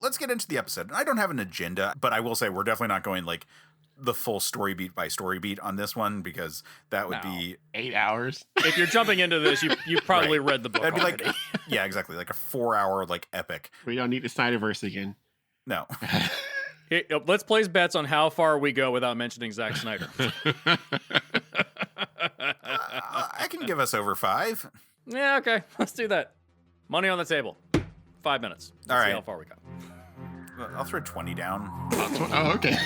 let's get into the episode. I don't have an agenda, but I will say we're definitely not going like the full story beat by story beat on this one, because that would be 8 hours. If you're jumping into this, you probably read the book. That'd be already. like, yeah, exactly, like a 4-hour like epic. We don't need the Snyderverse again. No. Hey, let's place bets on how far we go without mentioning Zack Snyder. I can give us over 5. Yeah, okay, let's do that. Money on the table. 5 minutes. Let's All right. see how far we go. I'll throw 20 down. Oh, okay.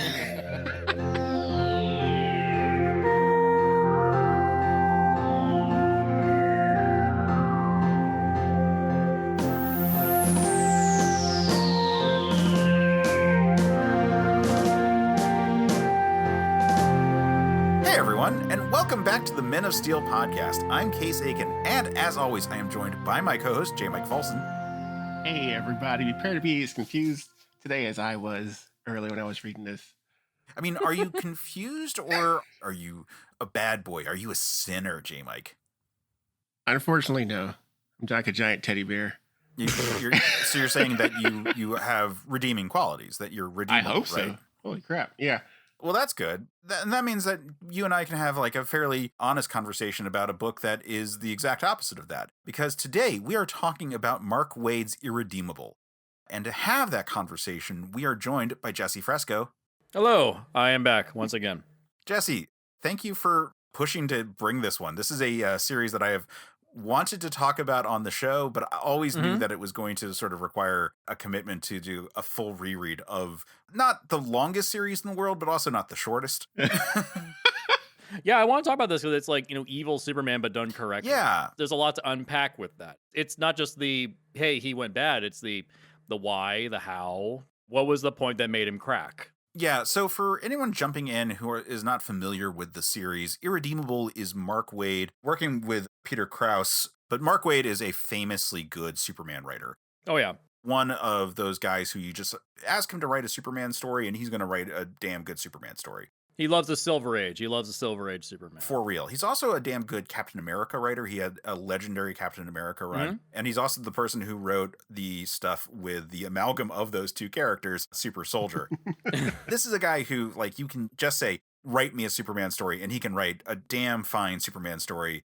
And welcome back to the Men of Steel podcast. I'm Case Aiken, and as always, I am joined by my co-host, Jmike Folson. Hey, everybody. Prepare to be as confused today as I was earlier when I was reading this. I mean, are you confused, or are you a bad boy? Are you a sinner, Jmike? Unfortunately, no. I'm like a giant teddy bear. So you're saying that you have redeeming qualities, that you're redeemable, I hope so. right? Holy crap. Yeah. Well, that's good. And that means that you and I can have like a fairly honest conversation about a book that is the exact opposite of that. Because today we are talking about Mark Waid's Irredeemable. And to have that conversation, we are joined by Jesse Fresco. Hello, I am back once again. Jesse, thank you for pushing to bring this one. This is a series that I have wanted to talk about on the show, but I always knew that it was going to sort of require a commitment to do a full reread of not the longest series in the world, but also not the shortest. Yeah, I want to talk about this because it's like, evil Superman, but done correctly. Yeah. There's a lot to unpack with that. It's not just the, hey, he went bad. It's the why, the how. What was the point that made him crack? Yeah, so for anyone jumping in who is not familiar with the series, Irredeemable is Mark Waid working with Peter Krause, but Mark Waid is a famously good Superman writer. Oh, yeah. One of those guys who you just ask him to write a Superman story, and he's going to write a damn good Superman story. He loves the Silver Age. He loves the Silver Age Superman. For real. He's also a damn good Captain America writer. He had a legendary Captain America run. And he's also the person who wrote the stuff with the amalgam of those two characters, Super Soldier. This is a guy who, like, you can just say, write me a Superman story, and he can write a damn fine Superman story.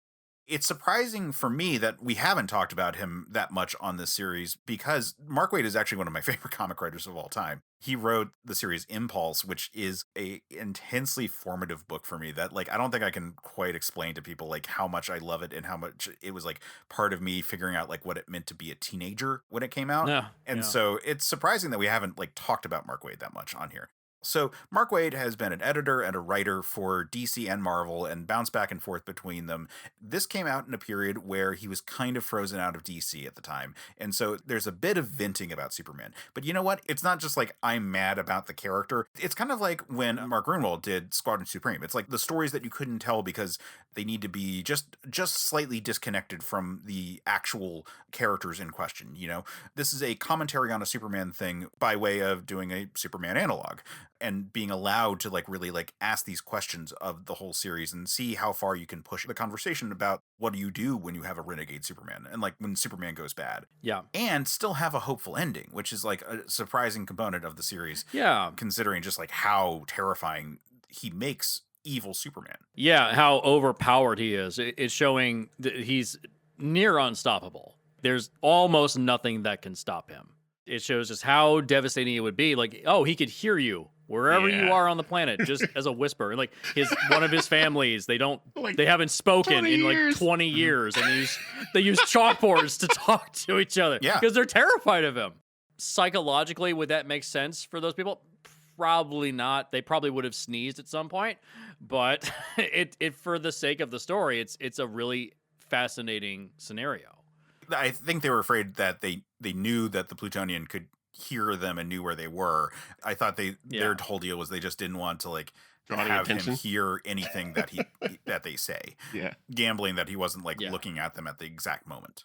It's surprising for me that we haven't talked about him that much on this series, because Mark Waid is actually one of my favorite comic writers of all time. He wrote the series Impulse, which is a intensely formative book for me that, like, I don't think I can quite explain to people, like, how much I love it and how much it was, like, part of me figuring out, like, what it meant to be a teenager when it came out. So it's surprising that we haven't, like, talked about Mark Waid that much on here. So Mark Waid has been an editor and a writer for DC and Marvel and bounced back and forth between them. This came out in a period where he was kind of frozen out of DC at the time. And so there's a bit of venting about Superman. But you know what? It's not just like I'm mad about the character. It's kind of like when Mark Grunwald did Squadron Supreme. It's like the stories that you couldn't tell because they need to be just slightly disconnected from the actual characters in question, you know? This is a commentary on a Superman thing by way of doing a Superman analog and being allowed to, like, really, like, ask these questions of the whole series and see how far you can push the conversation about what do you do when you have a renegade Superman and, like, when Superman goes bad. Yeah. And still have a hopeful ending, which is, like, a surprising component of the series. Yeah. Considering just, like, how terrifying he makes evil Superman. Yeah, how overpowered he is. It's showing that he's near unstoppable. There's almost nothing that can stop him. It shows just how devastating it would be. Like, oh, he could hear you wherever you are on the planet, just as a whisper. And like one of his families, they haven't spoken in like 20 years, and they use chalkboards to talk to each other. Yeah, because they're terrified of him. Psychologically, would that make sense for those people? Probably not. They probably would have sneezed at some point, but it for the sake of the story, it's a really fascinating scenario. I think they were afraid that they knew that the Plutonian could hear them and knew where they were. I thought their whole deal was they just didn't want to, like, have him hear anything that that they say. Yeah, gambling that he wasn't, like, looking at them at the exact moment.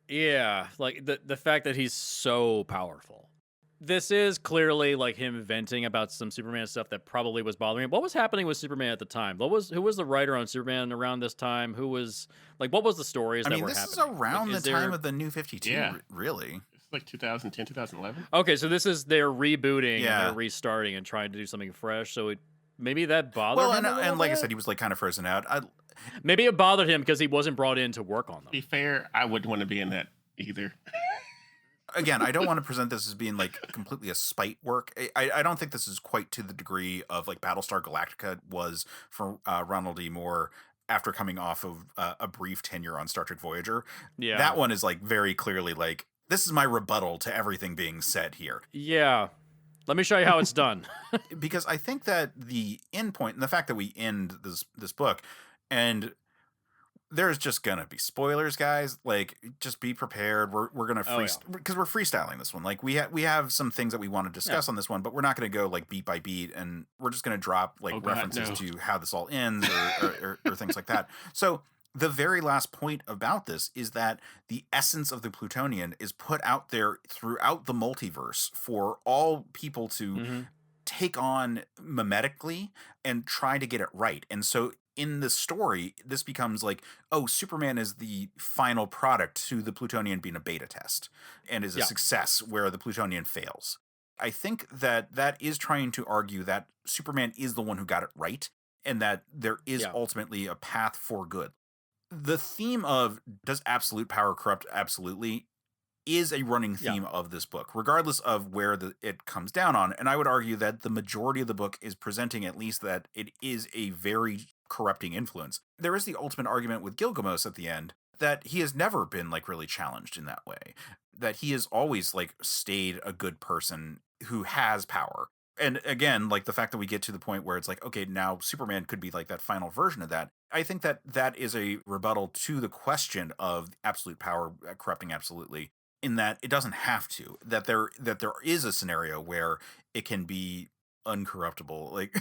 Yeah, like the fact that he's so powerful. This is clearly like him venting about some Superman stuff that probably was bothering him. What was happening with Superman at the time? Who was the writer on Superman around this time? What was the stories that were happening? This is around the time of the New 52, really. like 2010, 2011. Okay, so this is they're rebooting and Yeah. they're restarting and trying to do something fresh. So maybe that bothered Well, him. and like I said, he was like kind of frozen out. Maybe it bothered him because he wasn't brought in to work on To them. be fair, I wouldn't want to be in that either. Again, I don't want to present this as being like completely a spite work. I don't think this is quite to the degree of like Battlestar Galactica was for Ronald D. Moore after coming off of a brief tenure on Star Trek Voyager. Yeah. That one is like very clearly like, this is my rebuttal to everything being said here. Yeah. Let me show you how it's done. Because I think that the end point and the fact that we end this book, and there's just gonna be spoilers, guys. Like, just be prepared. We're gonna because we're freestyling this one. Like, we have some things that we want to discuss on this one, but we're not gonna go like beat by beat, and we're just gonna drop like references to how this all ends or things like that. So the very last point about this is that the essence of the Plutonian is put out there throughout the multiverse for all people to take on mimetically and try to get it right. And so in the story, this becomes like, oh, Superman is the final product to the Plutonian being a beta test and is a success where the Plutonian fails. I think that that is trying to argue that Superman is the one who got it right and that there is ultimately a path for good. The theme of does absolute power corrupt absolutely is a running theme of this book, regardless of where it comes down on. And I would argue that the majority of the book is presenting at least that it is a very corrupting influence. There is the ultimate argument with Gilgamesh at the end that he has never been like really challenged in that way, that he has always like stayed a good person who has power. And again, like the fact that we get to the point where it's like, okay, now Superman could be like that final version of that. I think that that is a rebuttal to the question of absolute power corrupting absolutely, in that it doesn't have to, that there is a scenario where it can be uncorruptible. Like,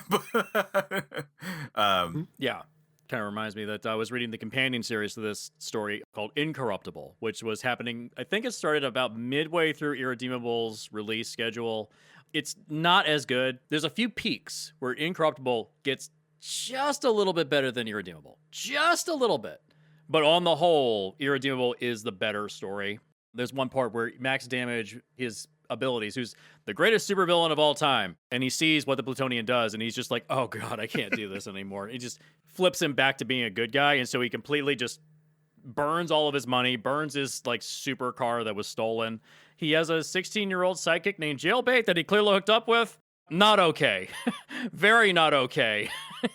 yeah. Kind of reminds me that I was reading the companion series to this story called Incorruptible, which was happening, I think it started about midway through Irredeemable's release schedule. It's not as good. There's a few peaks where Incorruptible gets just a little bit better than Irredeemable. Just a little bit. But on the whole, Irredeemable is the better story. There's one part where Max Damage, his abilities, who's the greatest supervillain of all time, and he sees what the Plutonian does, and he's just like, oh god, I can't do this anymore. He just flips him back to being a good guy, and so he completely just burns all of his money, burns his like super car that was stolen. He has a 16-year-old psychic named Jailbait that he clearly hooked up with. Not okay. Very not okay.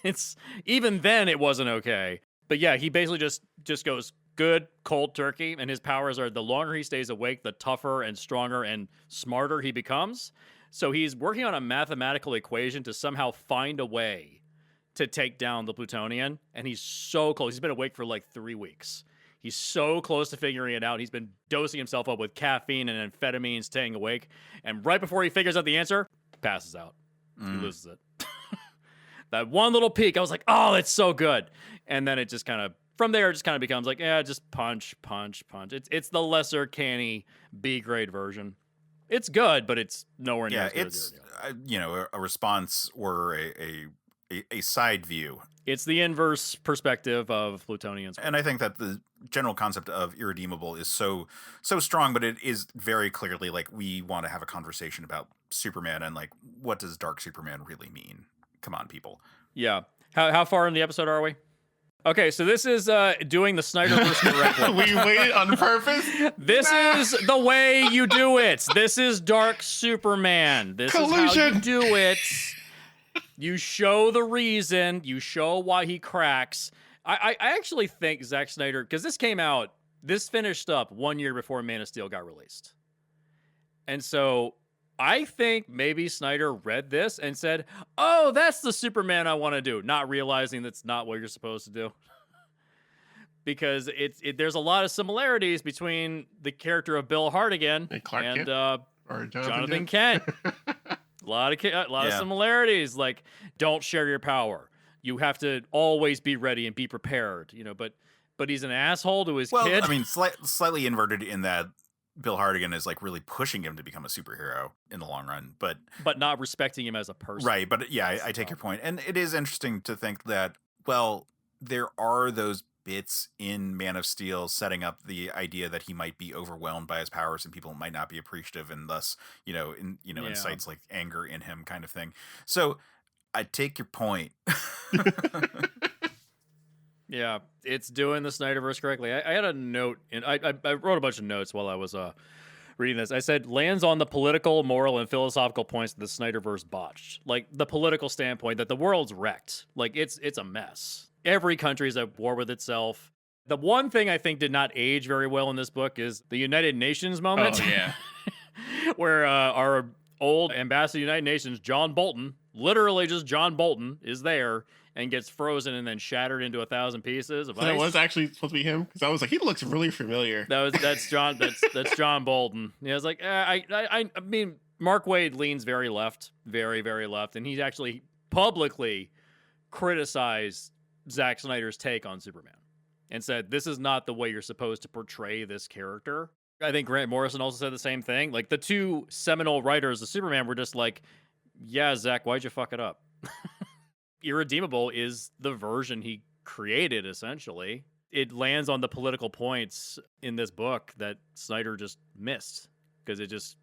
It's even then it wasn't okay. But yeah, he basically just goes good cold turkey, and his powers are the longer he stays awake, the tougher and stronger and smarter he becomes. So he's working on a mathematical equation to somehow find a way to take down the Plutonian, and he's so close. He's been awake for like 3 weeks. He's so close to figuring it out. He's been dosing himself up with caffeine and amphetamine, staying awake. And right before he figures out the answer, passes out. He loses it. That one little peak, I was like, oh, that's so good. And then it just kind of, from there, it just kind of becomes like, yeah, just punch. It's the lesser canny B-grade version. It's good, but it's nowhere near as good as it's a response or a side view. It's the inverse perspective of Plutonians. And I think that the general concept of Irredeemable is so strong, but it is very clearly like we want to have a conversation about Superman and like, what does Dark Superman really mean? Come on, people. Yeah. How far in the episode are we? Okay, so this is doing the Snyderverse correctly. We waited on purpose? This is the way you do it. This is Dark Superman. This is how you do it. You show the reason. You show why he cracks. I actually think Zack Snyder, because this finished up 1 year before Man of Steel got released. And so I think maybe Snyder read this and said, oh, that's the Superman I want to do, not realizing that's not what you're supposed to do. Because there's a lot of similarities between the character of Bill Hartigan and Jonathan Kent. A lot of similarities, like don't share your power. You have to always be ready and be prepared, but he's an asshole to his kid. Well, I mean, slightly inverted in that Bill Hartigan is like really pushing him to become a superhero in the long run, but not respecting him as a person. Right, but yeah, I take your point. And it is interesting to think that, well, there are those bits in Man of Steel setting up the idea that he might be overwhelmed by his powers and people might not be appreciative, and thus, incites like anger in him, kind of thing. So I take your point. Yeah, it's doing the Snyderverse correctly. I had a note, and I wrote a bunch of notes while I was reading this. I said, lands on the political, moral, and philosophical points that the Snyderverse botched. Like, the political standpoint that the world's wrecked. Like, it's a mess. Every country's at war with itself. The one thing I think did not age very well in this book is the United Nations moment. Oh, yeah. Where our old ambassador to the United Nations, John Bolton, literally just John Bolton, is there and gets frozen and then shattered into 1,000 pieces of ice. That was actually supposed to be him, because I was like, he looks really familiar. That's John. That's John Bolton. Yeah, I was like, I mean, Mark Waid leans very left, very, very left, and he's actually publicly criticized Zack Snyder's take on Superman and said, this is not the way you're supposed to portray this character. I think Grant Morrison also said the same thing. Like, the two seminal writers of Superman were just like, yeah, Zack, why'd you fuck it up? Irredeemable is the version he created, essentially. It lands on the political points in this book that Snyder just missed, because it just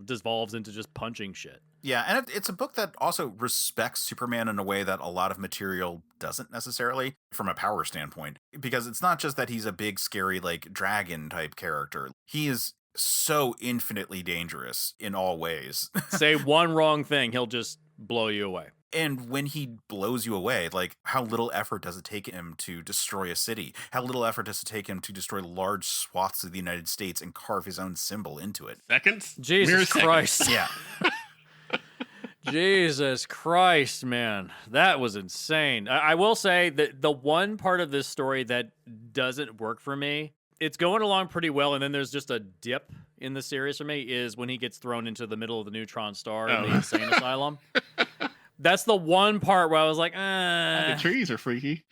devolves into just punching shit. Yeah, and it's a book that also respects Superman in a way that a lot of material doesn't necessarily, from a power standpoint. Because it's not just that he's a big, scary, like, dragon-type character. He is so infinitely dangerous in all ways. Say one wrong thing, he'll just blow you away. And when he blows you away, like, how little effort does it take him to destroy a city? How little effort does it take him to destroy large swaths of the United States and carve his own symbol into it? Seconds? Jesus Christ. Yeah. Jesus Christ, man. That was insane. I will say that the one part of this story that doesn't work for me, it's going along pretty well, and then there's just a dip in the series for me, is when he gets thrown into the middle of the neutron star in the insane asylum. That's the one part where I was like, The trees are freaky.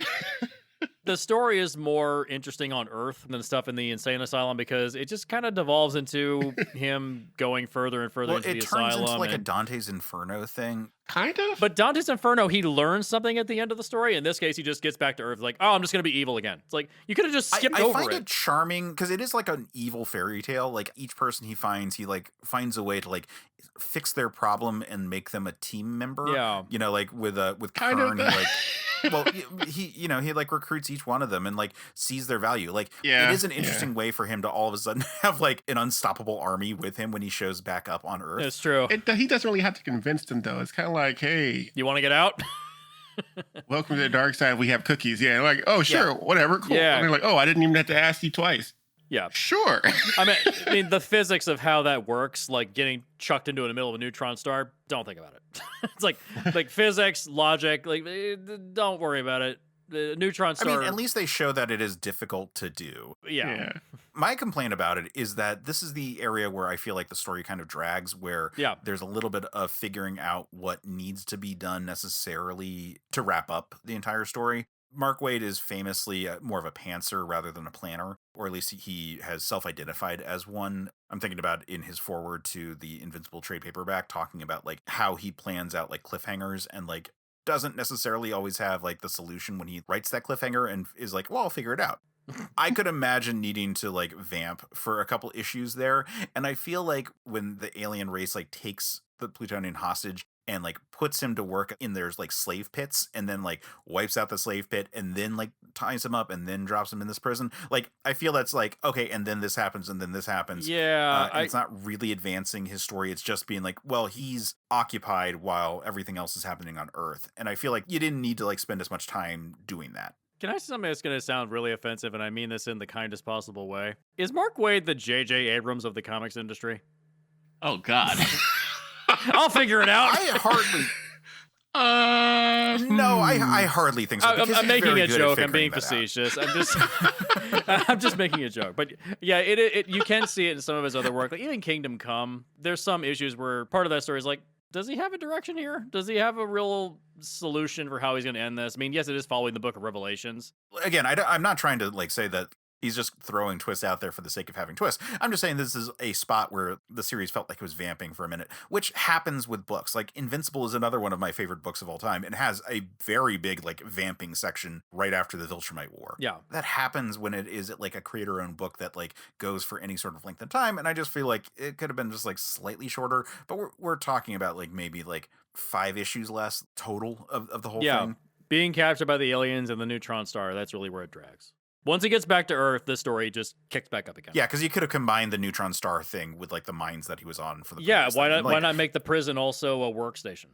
The story is more interesting on Earth than stuff in the insane asylum, because it just kind of devolves into him going further and further into the asylum. It turns into like a Dante's Inferno thing. Kind of. But Dante's Inferno, he learns something at the end of the story. In this case, he just gets back to Earth like, oh, I'm just going to be evil again. It's like, you could have just skipped over it. I find it charming because it is like an evil fairy tale. Like, each person he like finds a way to like fix their problem and make them a team member. Yeah. You know, like with kind Kern, of. well, he like recruits each one of them and like sees their value. Like, yeah, it is an interesting way for him to all of a sudden have like an unstoppable army with him when he shows back up on Earth. That's true. He doesn't really have to convince them, though. It's kind of like, hey, you want to get out? Welcome to the dark side. We have cookies. Yeah, like, oh, sure, whatever, cool. Yeah. And they're like, oh, I didn't even have to ask you twice. Yeah, sure. I mean, the physics of how that works, like getting chucked into the middle of a neutron star, don't think about it. It's like physics, logic, like, don't worry about it. The neutron star. I mean, at least they show that it is difficult to do. Yeah. My complaint about it is that this is the area where I feel like the story kind of drags, where there's a little bit of figuring out what needs to be done necessarily to wrap up the entire story. Mark Waid is famously more of a pantser rather than a planner, or at least he has self-identified as one. I'm thinking about in his foreword to the Invincible trade paperback, talking about like how he plans out like cliffhangers and like doesn't necessarily always have like the solution when he writes that cliffhanger and is like, well, I'll figure it out. I could imagine needing to like vamp for a couple issues there. And I feel like when the alien race like takes the Plutonian hostage and like puts him to work in their like slave pits and then like wipes out the slave pit and then like ties him up and then drops him in this prison. Like, I feel that's like, okay, and then this happens and then this happens. Yeah. And it's not really advancing his story. It's just being like, well, he's occupied while everything else is happening on Earth. And I feel like you didn't need to like spend as much time doing that. Can I say something that's going to sound really offensive, and I mean this in the kindest possible way? Is Mark Waid the J.J. Abrams of the comics industry? Oh, God. I'll figure it out. I hardly... No, I hardly think so. I'm making a joke. I'm being facetious. I'm just making a joke. But yeah, it you can see it in some of his other work. Like even Kingdom Come, there's some issues where part of that story is like, does he have a direction here? Does he have a real solution for how he's going to end this? I mean, yes, it is following the Book of Revelations. Again, I'm not trying to like say that He's just throwing twists out there for the sake of having twists. I'm just saying this is a spot where the series felt like it was vamping for a minute, which happens with books. Like Invincible is another one of my favorite books of all time. It has a very big like vamping section right after the Viltrumite War. Yeah. That happens when it is like a creator-owned book that like goes for any sort of length of time. And I just feel like it could have been just like slightly shorter, but we're talking about like maybe like 5 issues less total of the whole thing. Being captured by the aliens and the neutron star, that's really where it drags. Once he gets back to Earth, this story just kicks back up again. Yeah, because you could have combined the neutron star thing with like the mines that he was on for the why not make the prison also a workstation?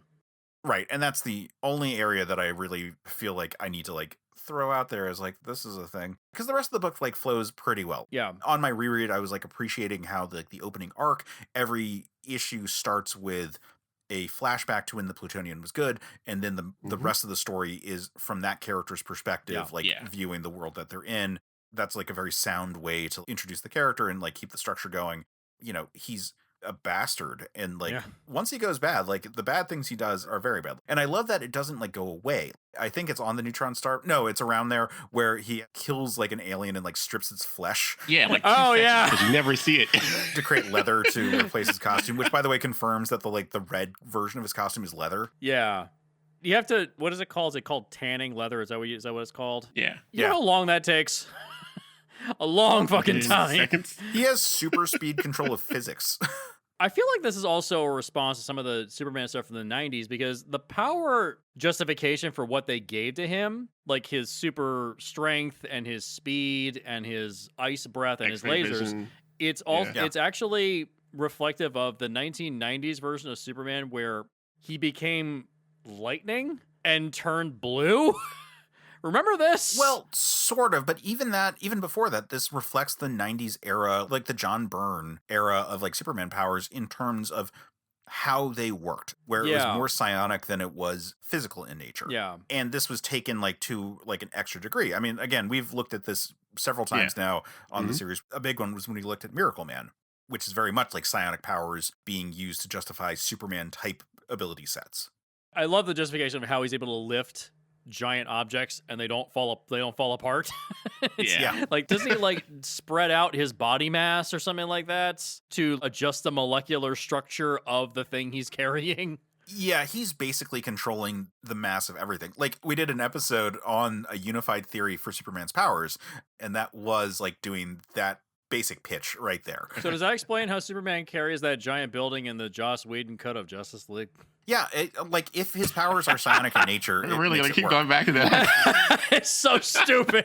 Right, and that's the only area that I really feel like I need to like throw out there as like this is a thing, because the rest of the book like flows pretty well. Yeah. On my reread, I was like appreciating how the opening arc, every issue starts with a flashback to when the plutonium was good, and then the rest of the story is from that character's perspective, viewing the world that they're in. That's like a very sound way to introduce the character and like keep the structure going. You know, he's a bastard, and like once he goes bad, like the bad things he does are very bad, and I love that it doesn't like go away. I think it's on the neutron star. No, it's around there where he kills like an alien and like strips its flesh. Yeah, like because you never see it to create leather to replace his costume, which by the way confirms that the red version of his costume is leather. Yeah. You have to, what is it called? Is it called tanning leather? Is that what it's called? Yeah. You know how long that takes? A long fucking time. Seconds. He has super speed control of physics. I feel like this is also a response to some of the Superman stuff from the 90s, because the power justification for what they gave to him, like his super strength and his speed and his ice breath and X-ray his lasers, vision. it's it's actually reflective of the 1990s version of Superman where he became lightning and turned blue. Remember this? Well, sort of, but even before that, this reflects the 90s era, like the John Byrne era of like Superman powers in terms of how they worked, where it was more psionic than it was physical in nature. Yeah. And this was taken like to like an extra degree. I mean, again, we've looked at this several times now on the series. A big one was when we looked at Miracle Man, which is very much like psionic powers being used to justify Superman type ability sets. I love the justification of how he's able to lift giant objects and they don't fall apart. Like, does he like spread out his body mass or something like that to adjust the molecular structure of the thing he's carrying? Yeah, he's basically controlling the mass of everything. Like, we did an episode on a unified theory for Superman's powers, and that was like doing that basic pitch right there. So does that explain how Superman carries that giant building in the Joss Whedon cut of Justice League? Yeah, like if his powers are psionic in nature, I really like keep going back to that. It's so stupid.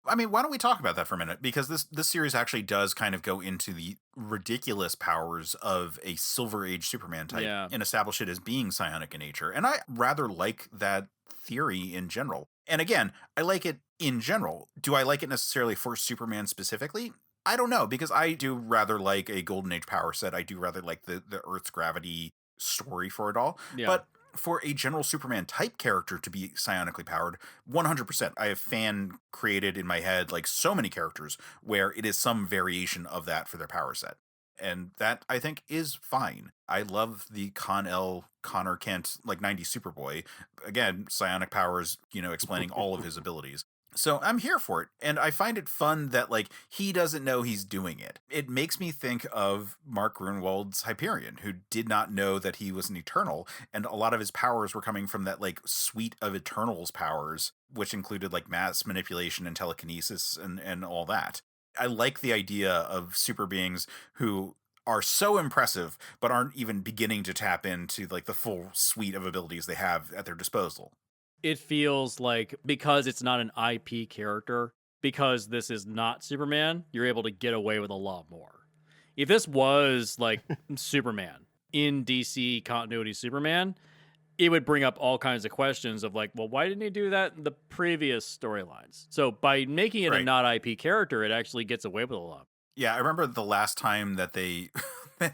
I mean, why don't we talk about that for a minute? Because this series actually does kind of go into the ridiculous powers of a Silver Age Superman type and establish it as being psionic in nature. And I rather like that theory in general. And again, I like it in general. Do I like it necessarily for Superman specifically? I don't know, because I do rather like a Golden Age power set. I do rather like the Earth's gravity story for it all. Yeah. But for a general Superman type character to be psionically powered, 100%. I have fan created in my head like so many characters where it is some variation of that for their power set. And that, I think, is fine. I love the Connor Kent, like 90s Superboy. Again, psionic powers, explaining all of his abilities. So I'm here for it. And I find it fun that, like, he doesn't know he's doing it. It makes me think of Mark Grunwald's Hyperion, who did not know that he was an Eternal. And a lot of his powers were coming from that, like, suite of Eternals powers, which included, like, mass manipulation and telekinesis and all that. I like the idea of super beings who are so impressive, but aren't even beginning to tap into, like, the full suite of abilities they have at their disposal. It feels like, because it's not an IP character, because this is not Superman, you're able to get away with a lot more. If this was like Superman in DC continuity Superman, it would bring up all kinds of questions of like, well, why didn't he do that in the previous storylines? So by making it a not IP character, it actually gets away with a lot. Yeah, I remember the last time that they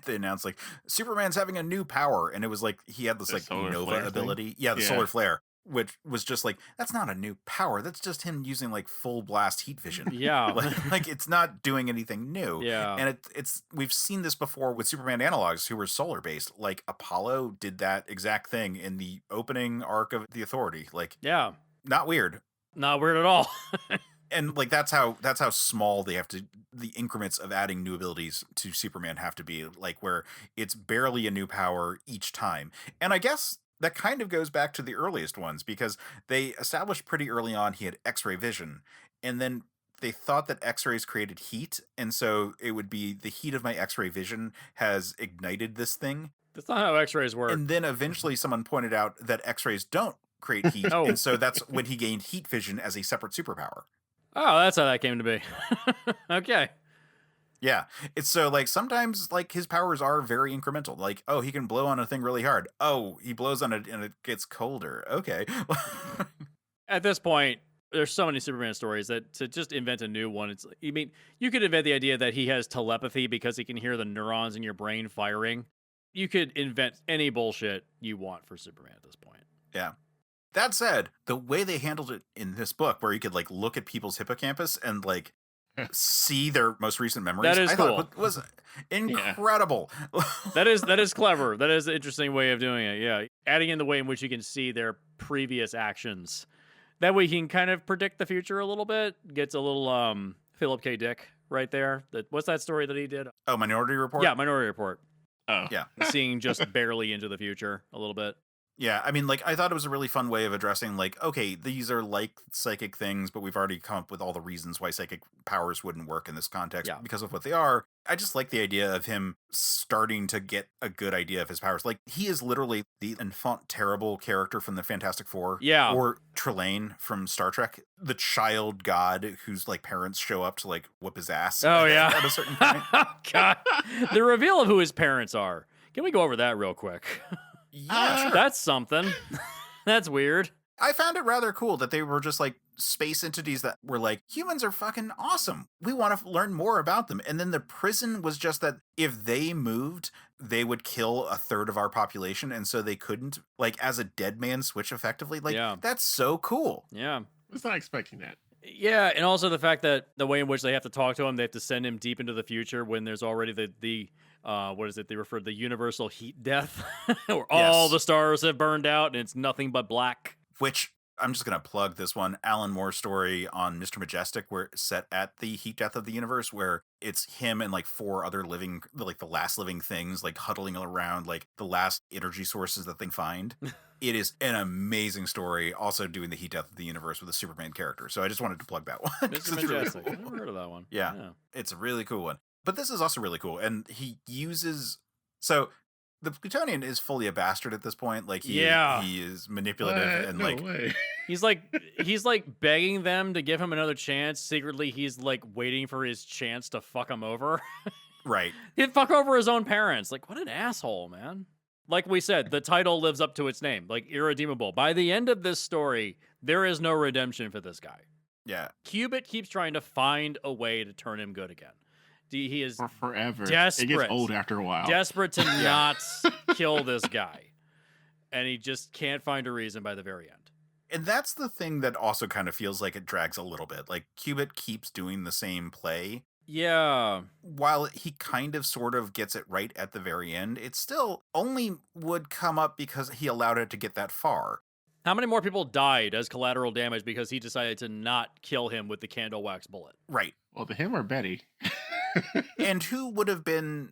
they announced like Superman's having a new power, and it was like he had this like Nova ability. Yeah, the solar flare. Which was just like, that's not a new power. That's just him using like full blast heat vision. Yeah. like it's not doing anything new. Yeah. And it's we've seen this before with Superman analogs who were solar based. Like Apollo did that exact thing in the opening arc of The Authority. Like, yeah. Not weird. Not weird at all. And like that's how small they have to, the increments of adding new abilities to Superman have to be, like where it's barely a new power each time. And I guess that kind of goes back to the earliest ones, because they established pretty early on he had X-ray vision, and then they thought that X-rays created heat, and so it would be the heat of my X-ray vision has ignited this thing. That's not how X-rays work. And then eventually someone pointed out that X-rays don't create heat, Oh. and so that's when he gained heat vision as a separate superpower. Oh, that's how that came to be. Okay. Yeah. It's so like sometimes like his powers are very incremental. Like, oh, he can blow on a thing really hard. Oh, he blows on it and it gets colder. Okay. At this point, there's so many Superman stories that to just invent a new one, it's, I mean, you could invent the idea that he has telepathy because he can hear the neurons in your brain firing. You could invent any bullshit you want for Superman at this point. Yeah. That said, the way they handled it in this book, where you could like look at people's hippocampus and like see their most recent memories, That is I cool. thought was incredible. That is clever. That is an interesting way of doing it. Yeah, adding in the way in which you can see their previous actions. That way, he can kind of predict the future a little bit. Gets a little Philip K. Dick right there. What's that story that he did? Oh, Minority Report? Yeah, Minority Report. Oh. Yeah. Seeing just barely into the future a little bit. Yeah, I mean, like, I thought it was a really fun way of addressing, like, okay, these are like psychic things, but we've already come up with all the reasons why psychic powers wouldn't work in this context because of what they are. I just like the idea of him starting to get a good idea of his powers. Like, he is literally the enfant terrible character from the Fantastic Four. Yeah. Or Trelane from Star Trek, the child god whose, like, parents show up to, like, whoop his ass. Oh, yeah. At a certain point. God. The reveal of who his parents are. Can we go over that real quick? Yeah, sure. That's something. That's weird. I found it rather cool that they were just like space entities that were like, humans are fucking awesome. We want to learn more about them. And then the prison was just that if they moved, they would kill a third of our population. And so they couldn't, like, as a dead man switch effectively. Like, that's so cool. Yeah. I was not expecting that. Yeah, and also the fact that the way in which they have to talk to him, they have to send him deep into the future when there's already the what is it? They refer to the universal heat death, where all the stars have burned out and it's nothing but black. Which I'm just gonna plug this one Alan Moore story on Mr. Majestic, where it's set at the heat death of the universe, where it's him and like four other living, like the last living things, like huddling around like the last energy sources that they find. It is an amazing story, also doing the heat death of the universe with a Superman character. So I just wanted to plug that one. Mr. Majestic. I've never heard of that one. Yeah, it's a really cool one. But this is also really cool. And he uses... So the Plutonian is fully a bastard at this point. Like, he is manipulative. And like... He's like begging them to give him another chance. Secretly, he's like waiting for his chance to fuck him over. Right. He'd fuck over his own parents. Like, what an asshole, man. Like we said, the title lives up to its name, like Irredeemable. By the end of this story, there is no redemption for this guy. Yeah. Cubit keeps trying to find a way to turn him good again. He is for forever. Desperate. It gets old after a while. Desperate to not kill this guy. And he just can't find a reason by the very end. And that's the thing that also kind of feels like it drags a little bit. Like, Cubit keeps doing the same play. Yeah. While he kind of sort of gets it right at the very end, it still only would come up because he allowed it to get that far. How many more people died as collateral damage because he decided to not kill him with the candle wax bullet? Right. Well, to him or Betty. And who would have been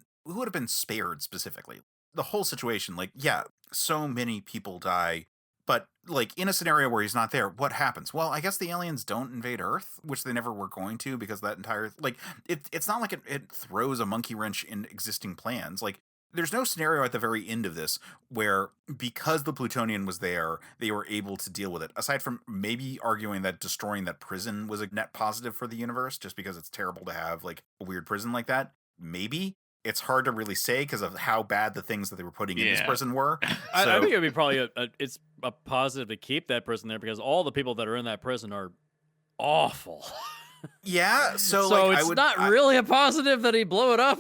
spared specifically? The whole situation, like, yeah, so many people die. But, like, in a scenario where he's not there, what happens? Well, I guess the aliens don't invade Earth, which they never were going to, because that entire... Like, it's not like it throws a monkey wrench in existing plans. Like, there's no scenario at the very end of this where, because the Plutonian was there, they were able to deal with it. Aside from maybe arguing that destroying that prison was a net positive for the universe, just because it's terrible to have, like, a weird prison like that. Maybe. It's hard to really say because of how bad the things that they were putting in this prison were. I think it would be probably it's a positive to keep that prison there because all the people that are in that prison are awful. Yeah, so like, it's not really a positive that he blew it up.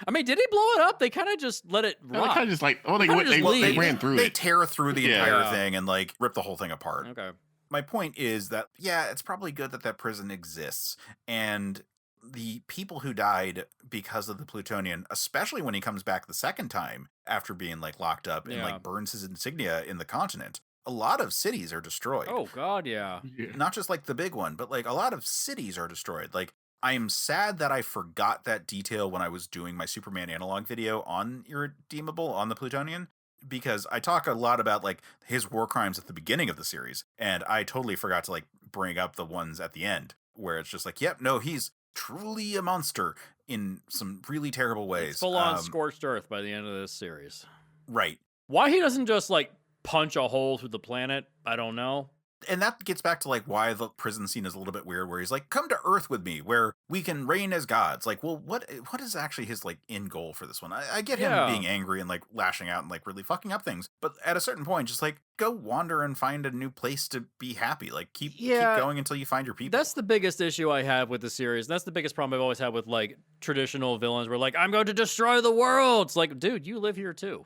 I mean, did he blow it up? They kind of just let it rot. They kind of just like, they ran through it. They tear through the entire thing and like rip the whole thing apart. Okay. My point is that, yeah, it's probably good that prison exists. And the people who died because of the Plutonian, especially when he comes back the second time after being like locked up and like burns his insignia in the continent, a lot of cities are destroyed. Oh, God, yeah. Not just like the big one, but like a lot of cities are destroyed. Like, I am sad that I forgot that detail when I was doing my Superman analog video on Irredeemable, on the Plutonian, because I talk a lot about like his war crimes at the beginning of the series, and I totally forgot to like bring up the ones at the end where it's just like, yep, no, he's truly a monster in some really terrible ways. It's full on scorched earth by the end of this series. Right. Why he doesn't just like punch a hole through the planet, I don't know. And that gets back to like why the prison scene is a little bit weird, where he's like, come to Earth with me, where we can reign as gods. Like, well, what is actually his like end goal for this one? I get him being angry and like lashing out and like really fucking up things, but at a certain point, just like go wander and find a new place to be happy. Like keep going until you find your people. That's the biggest issue I have with the series. That's the biggest problem I've always had with like traditional villains where like, I'm going to destroy the world. It's like, dude, you live here too.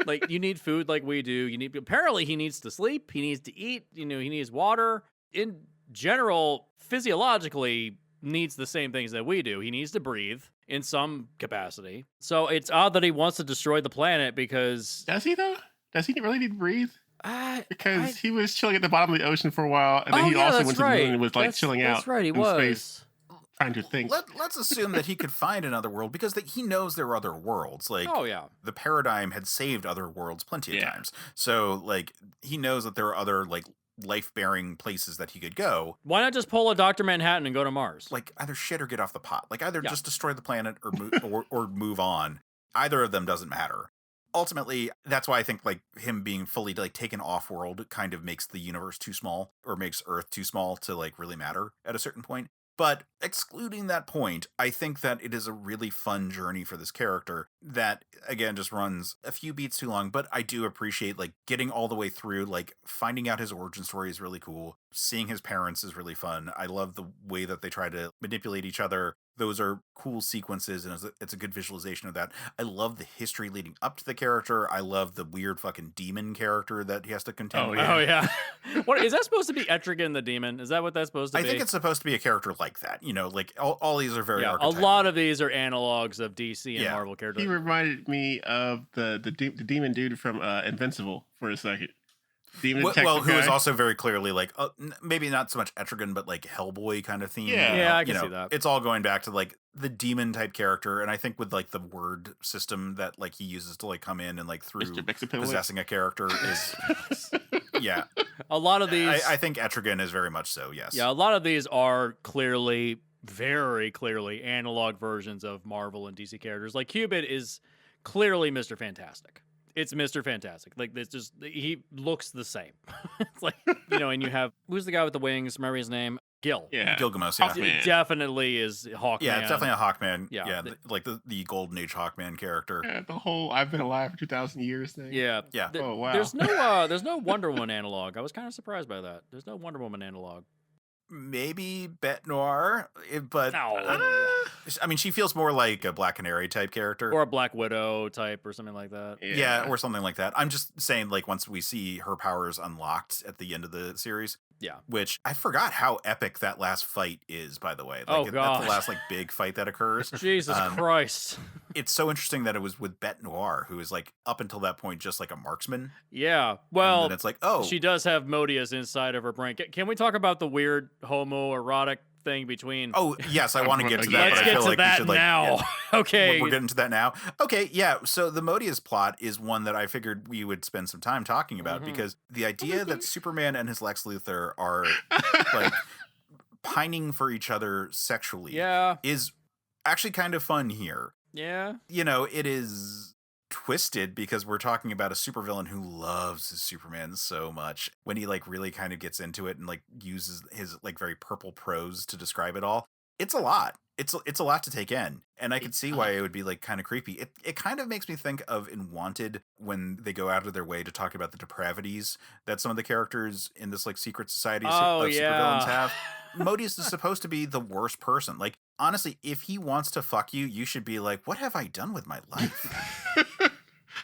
Like you need food like we do. Apparently he needs to sleep. He needs to eat. He needs water. In general, physiologically needs the same things that we do. He needs to breathe in some capacity. So it's odd that he wants to destroy the planet because... Does he though? Does he really need to breathe? Because he was chilling at the bottom of the ocean for a while, and then he also went to the moon and was like chilling out in space. Trying to think. Let's assume that he could find another world because he knows there are other worlds. Like, the Paradigm had saved other worlds plenty of times. So, like, he knows that there are other, like, life-bearing places that he could go. Why not just pull a Dr. Manhattan and go to Mars? Like, either shit or get off the pot. Like, either just destroy the planet or move on. Either of them doesn't matter. Ultimately, that's why I think, like, him being fully, like, taken off-world kind of makes the universe too small, or makes Earth too small to, like, really matter at a certain point. But excluding that point, I think that it is a really fun journey for this character that, again, just runs a few beats too long. But I do appreciate, like, getting all the way through, like, finding out his origin story is really cool. Seeing his parents is really fun. I love the way that they try to manipulate each other. Those are cool sequences, and it's a good visualization of that. I love the history leading up to the character. I love the weird fucking demon character that he has to contend with. Oh, yeah. What, is that supposed to be Etrigan the demon? Is that what that's supposed to be? I think it's supposed to be a character like that. You know, like, all these are very archetypal. A lot of these are analogs of DC and Marvel characters. He reminded me of the demon dude from Invincible for a second. Who is also very clearly like maybe not so much Etrigan, but like Hellboy kind of theme. Yeah, I can see that. It's all going back to like the demon type character, and I think with like the word system that like he uses to like come in and like through possessing a character is A lot of these, I think Etrigan is very much so. Yes. Yeah, a lot of these are clearly, very clearly analog versions of Marvel and DC characters. Like Cubit is clearly Mr. Fantastic. It's Mr. Fantastic. Like, it's just, he looks the same. It's like, and you have, who's the guy with the wings? Remember his name? Gil. Yeah. Gilgamesh, It definitely is Hawkman. Yeah, it's definitely a Hawkman. Yeah, like the Golden Age Hawkman character. Yeah, the whole I've been alive for 2,000 years thing. Yeah. Oh, wow. There's no Wonder Woman analog. I was kind of surprised by that. There's no Wonder Woman analog. Maybe Bet Noir, but no. I mean, she feels more like a Black Canary type character, or a Black Widow type, or something like that. Yeah, or something like that. I'm just saying, like, once we see her powers unlocked at the end of the series, which I forgot how epic that last fight is. By the way, like, that's the last like big fight that occurs. Jesus Christ! It's so interesting that it was with Bet Noir, who is like up until that point just like a marksman. Yeah, well, and it's like, she does have Modius inside of her brain. Can we talk about the weird homoerotic thing between... Oh, yes, I want to get to that. Let's get to that now. Okay. We're getting to that now. Okay, yeah, so the Modius plot is one that I figured we would spend some time talking about, because the idea that Superman and his Lex Luthor are, like, pining for each other sexually is actually kind of fun here. Yeah. It is twisted because we're talking about a supervillain who loves his Superman so much. When he like really kind of gets into it and like uses his like very purple prose to describe it all, it's a lot. It's a lot to take in, and I can see why it would be like kind of creepy. It kind of makes me think of in Wanted when they go out of their way to talk about the depravities that some of the characters in this like secret society of supervillains have. Modius is supposed to be the worst person. Like, honestly, if he wants to fuck you, you should be like, what have I done with my life?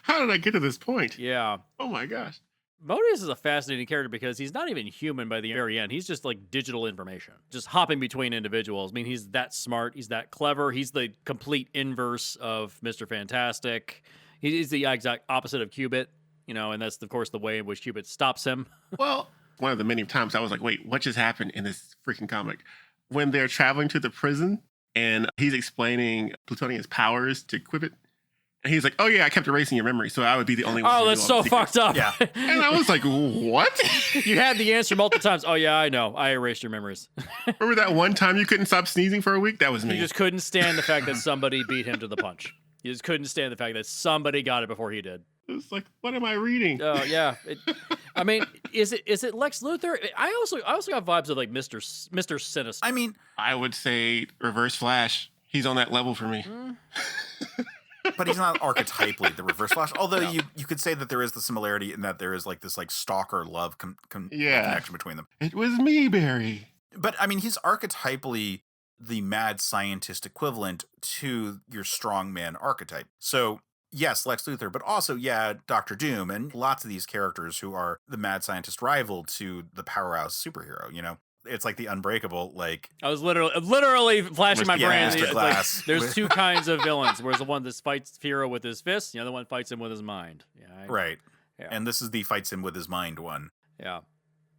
How did I get to this point? Yeah. Oh my gosh. Modius is a fascinating character because he's not even human by the very end. He's just like digital information, just hopping between individuals. I mean, he's that smart. He's that clever. He's the complete inverse of Mr. Fantastic. He's the exact opposite of Cubit. and that's, of course, the way in which Cubit stops him. Well, one of the many times I was like, wait, what just happened in this freaking comic? When they're traveling to the prison and he's explaining Plutonian's powers to Cubit. And he's like, oh, yeah, I kept erasing your memory, so I would be the only one. Oh, that's so fucked up. Yeah. And I was like, what? You had the answer multiple times. Oh, yeah, I know. I erased your memories. Remember that one time you couldn't stop sneezing for a week? That was me. He just couldn't stand the fact that somebody beat him to the punch. He just couldn't stand the fact that somebody got it before he did. It's like, what am I reading? Oh, yeah. I mean, is it Lex Luthor? I also got vibes of like Mr. Sinister. I mean, I would say Reverse Flash. He's on that level for me. But he's not archetypally the Reverse Flash. Although you could say that there is the similarity in that there is like this like stalker love connection between them. It was me, Barry. But I mean, he's archetypally the mad scientist equivalent to your strongman archetype. So yes, Lex Luthor, but also, Dr. Doom and lots of these characters who are the mad scientist rival to the powerhouse superhero, It's like the Unbreakable, like... I was literally flashing my brain. Like, there's two kinds of villains. Whereas the one that fights Hero with his fists, the other one fights him with his mind. Right. Yeah. And this is the fights him with his mind one. Yeah.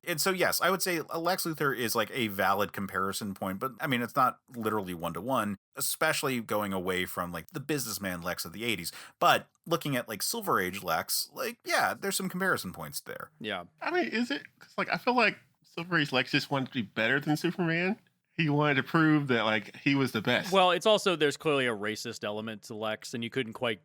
And so, yes, I would say Lex Luthor is like a valid comparison point, but I mean, it's not literally one-to-one, especially going away from like the businessman Lex of the 80s. But looking at like Silver Age Lex, like, yeah, there's some comparison points there. Yeah. I mean, is it? Cause like, I feel like Silver Age Lex just wanted to be better than Superman. He wanted to prove that like he was the best. Well, it's also, there's clearly a racist element to Lex, and you couldn't quite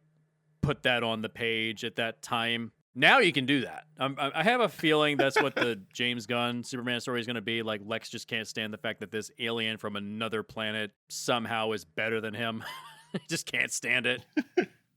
put that on the page at that time. Now you can do that. I have a feeling that's what the James Gunn Superman story is going to be. Like, Lex just can't stand the fact that this alien from another planet somehow is better than him. He just can't stand it.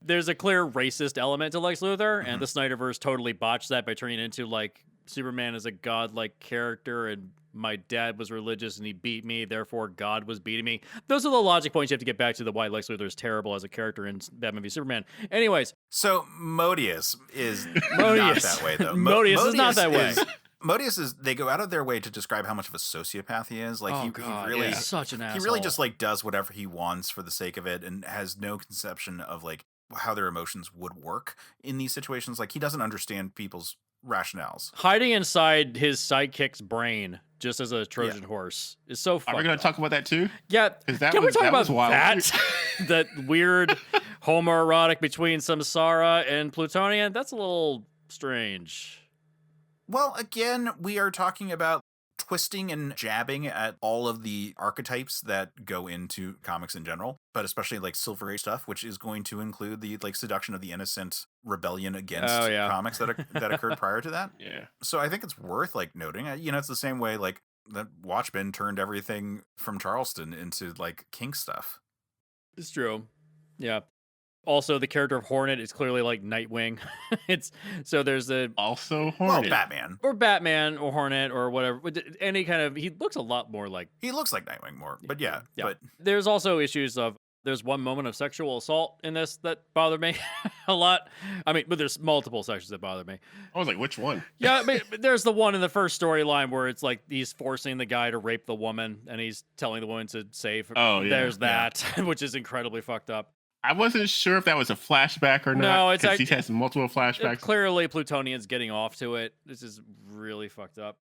There's a clear racist element to Lex Luthor, and the Snyderverse totally botched that by turning it into, like, Superman is a godlike character, and my dad was religious and he beat me, therefore God was beating me. Those are the logic points you have to get back to why Lex Luthor is terrible as a character in Batman v Superman. Anyways. So Modius is not that way, though. Modius is not that way. Modius is, they go out of their way to describe how much of a sociopath he is. Like, he really, such an asshole. He really just, like, does whatever he wants for the sake of it and has no conception of, like, how their emotions would work in these situations. Like, he doesn't understand people's rationales. Hiding inside his sidekick's brain just as a Trojan horse is so fucked. Are we going to talk about that too? Yeah. Can we talk about that? That weird homoerotic between Samsara and Plutonian? That's a little strange. Well, again, we are talking about twisting and jabbing at all of the archetypes that go into comics in general, but especially like Silver Age stuff, which is going to include the like seduction of the innocent, rebellion against comics that occurred prior to that. Yeah. So I think it's worth like noting, it's the same way like that Watchmen turned everything from Charleston into like kink stuff. It's true. Yeah. Also, the character of Hornet is clearly like Nightwing. There's also Hornet. Well, Batman or Hornet or whatever. Any kind of, he looks a lot more like. He looks like Nightwing more, but yeah. But there's also issues of, there's one moment of sexual assault in this that bothered me a lot. I mean, but there's multiple sections that bother me. I was like, which one? Yeah, I mean, there's the one in the first storyline where it's like he's forcing the guy to rape the woman and he's telling the woman to save. Oh, yeah. There's that, which is incredibly fucked up. I wasn't sure if that was a flashback or not. No, it's he has multiple flashbacks. Clearly, Plutonian's getting off to it. This is really fucked up.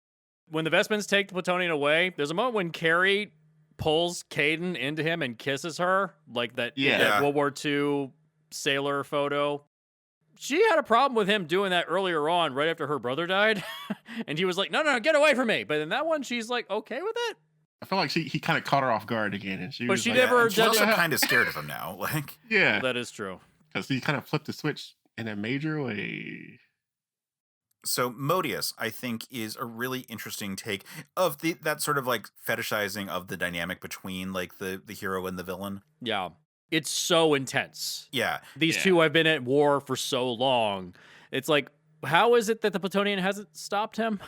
When the Vestmans take the Plutonian away, there's a moment when Carrie pulls Kaden into him and kisses her, like that World War II sailor photo. She had a problem with him doing that earlier on, right after her brother died, and he was like, "No, get away from me." But in that one, she's like, okay with it. I feel like he kind of caught her off guard again, and she she's also kind of scared of him now. Like, yeah, that is true because he kind of flipped the switch in a major way. So Modius, I think, is a really interesting take of that sort of like fetishizing of the dynamic between like the hero and the villain. Yeah, it's so intense. Yeah, these two have been at war for so long. It's like, how is it that the Plutonian hasn't stopped him?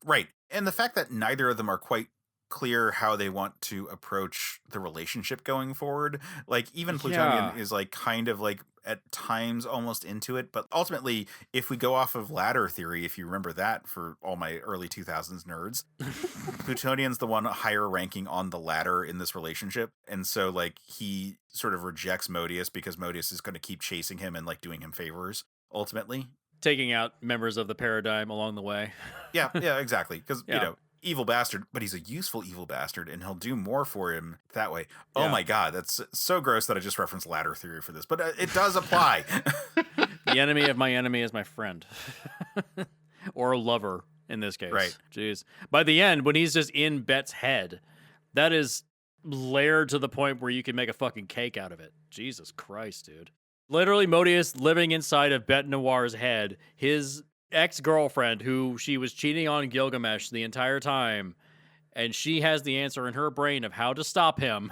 Right, and the fact that neither of them are quite clear how they want to approach the relationship going forward. Like, even Plutonian is like kind of like at times almost into it, but ultimately, if we go off of ladder theory, if you remember that for all my early 2000s nerds, Plutonian's the one higher ranking on the ladder in this relationship, and so like he sort of rejects Modius because Modius is going to keep chasing him and like doing him favors ultimately. taking out members of the Paradigm along the way. Yeah, exactly. Because, evil bastard, but he's a useful evil bastard, and he'll do more for him that way. Oh my God, that's so gross that I just referenced ladder theory for this, but it does apply. The enemy of my enemy is my friend. Or lover, in this case. Right. Jeez. By the end, when he's just in Bet's head, that is layered to the point where you can make a fucking cake out of it. Jesus Christ, dude. Literally, Modius living inside of Bet Noir's head, his ex-girlfriend, who she was cheating on Gilgamesh the entire time, and she has the answer in her brain of how to stop him.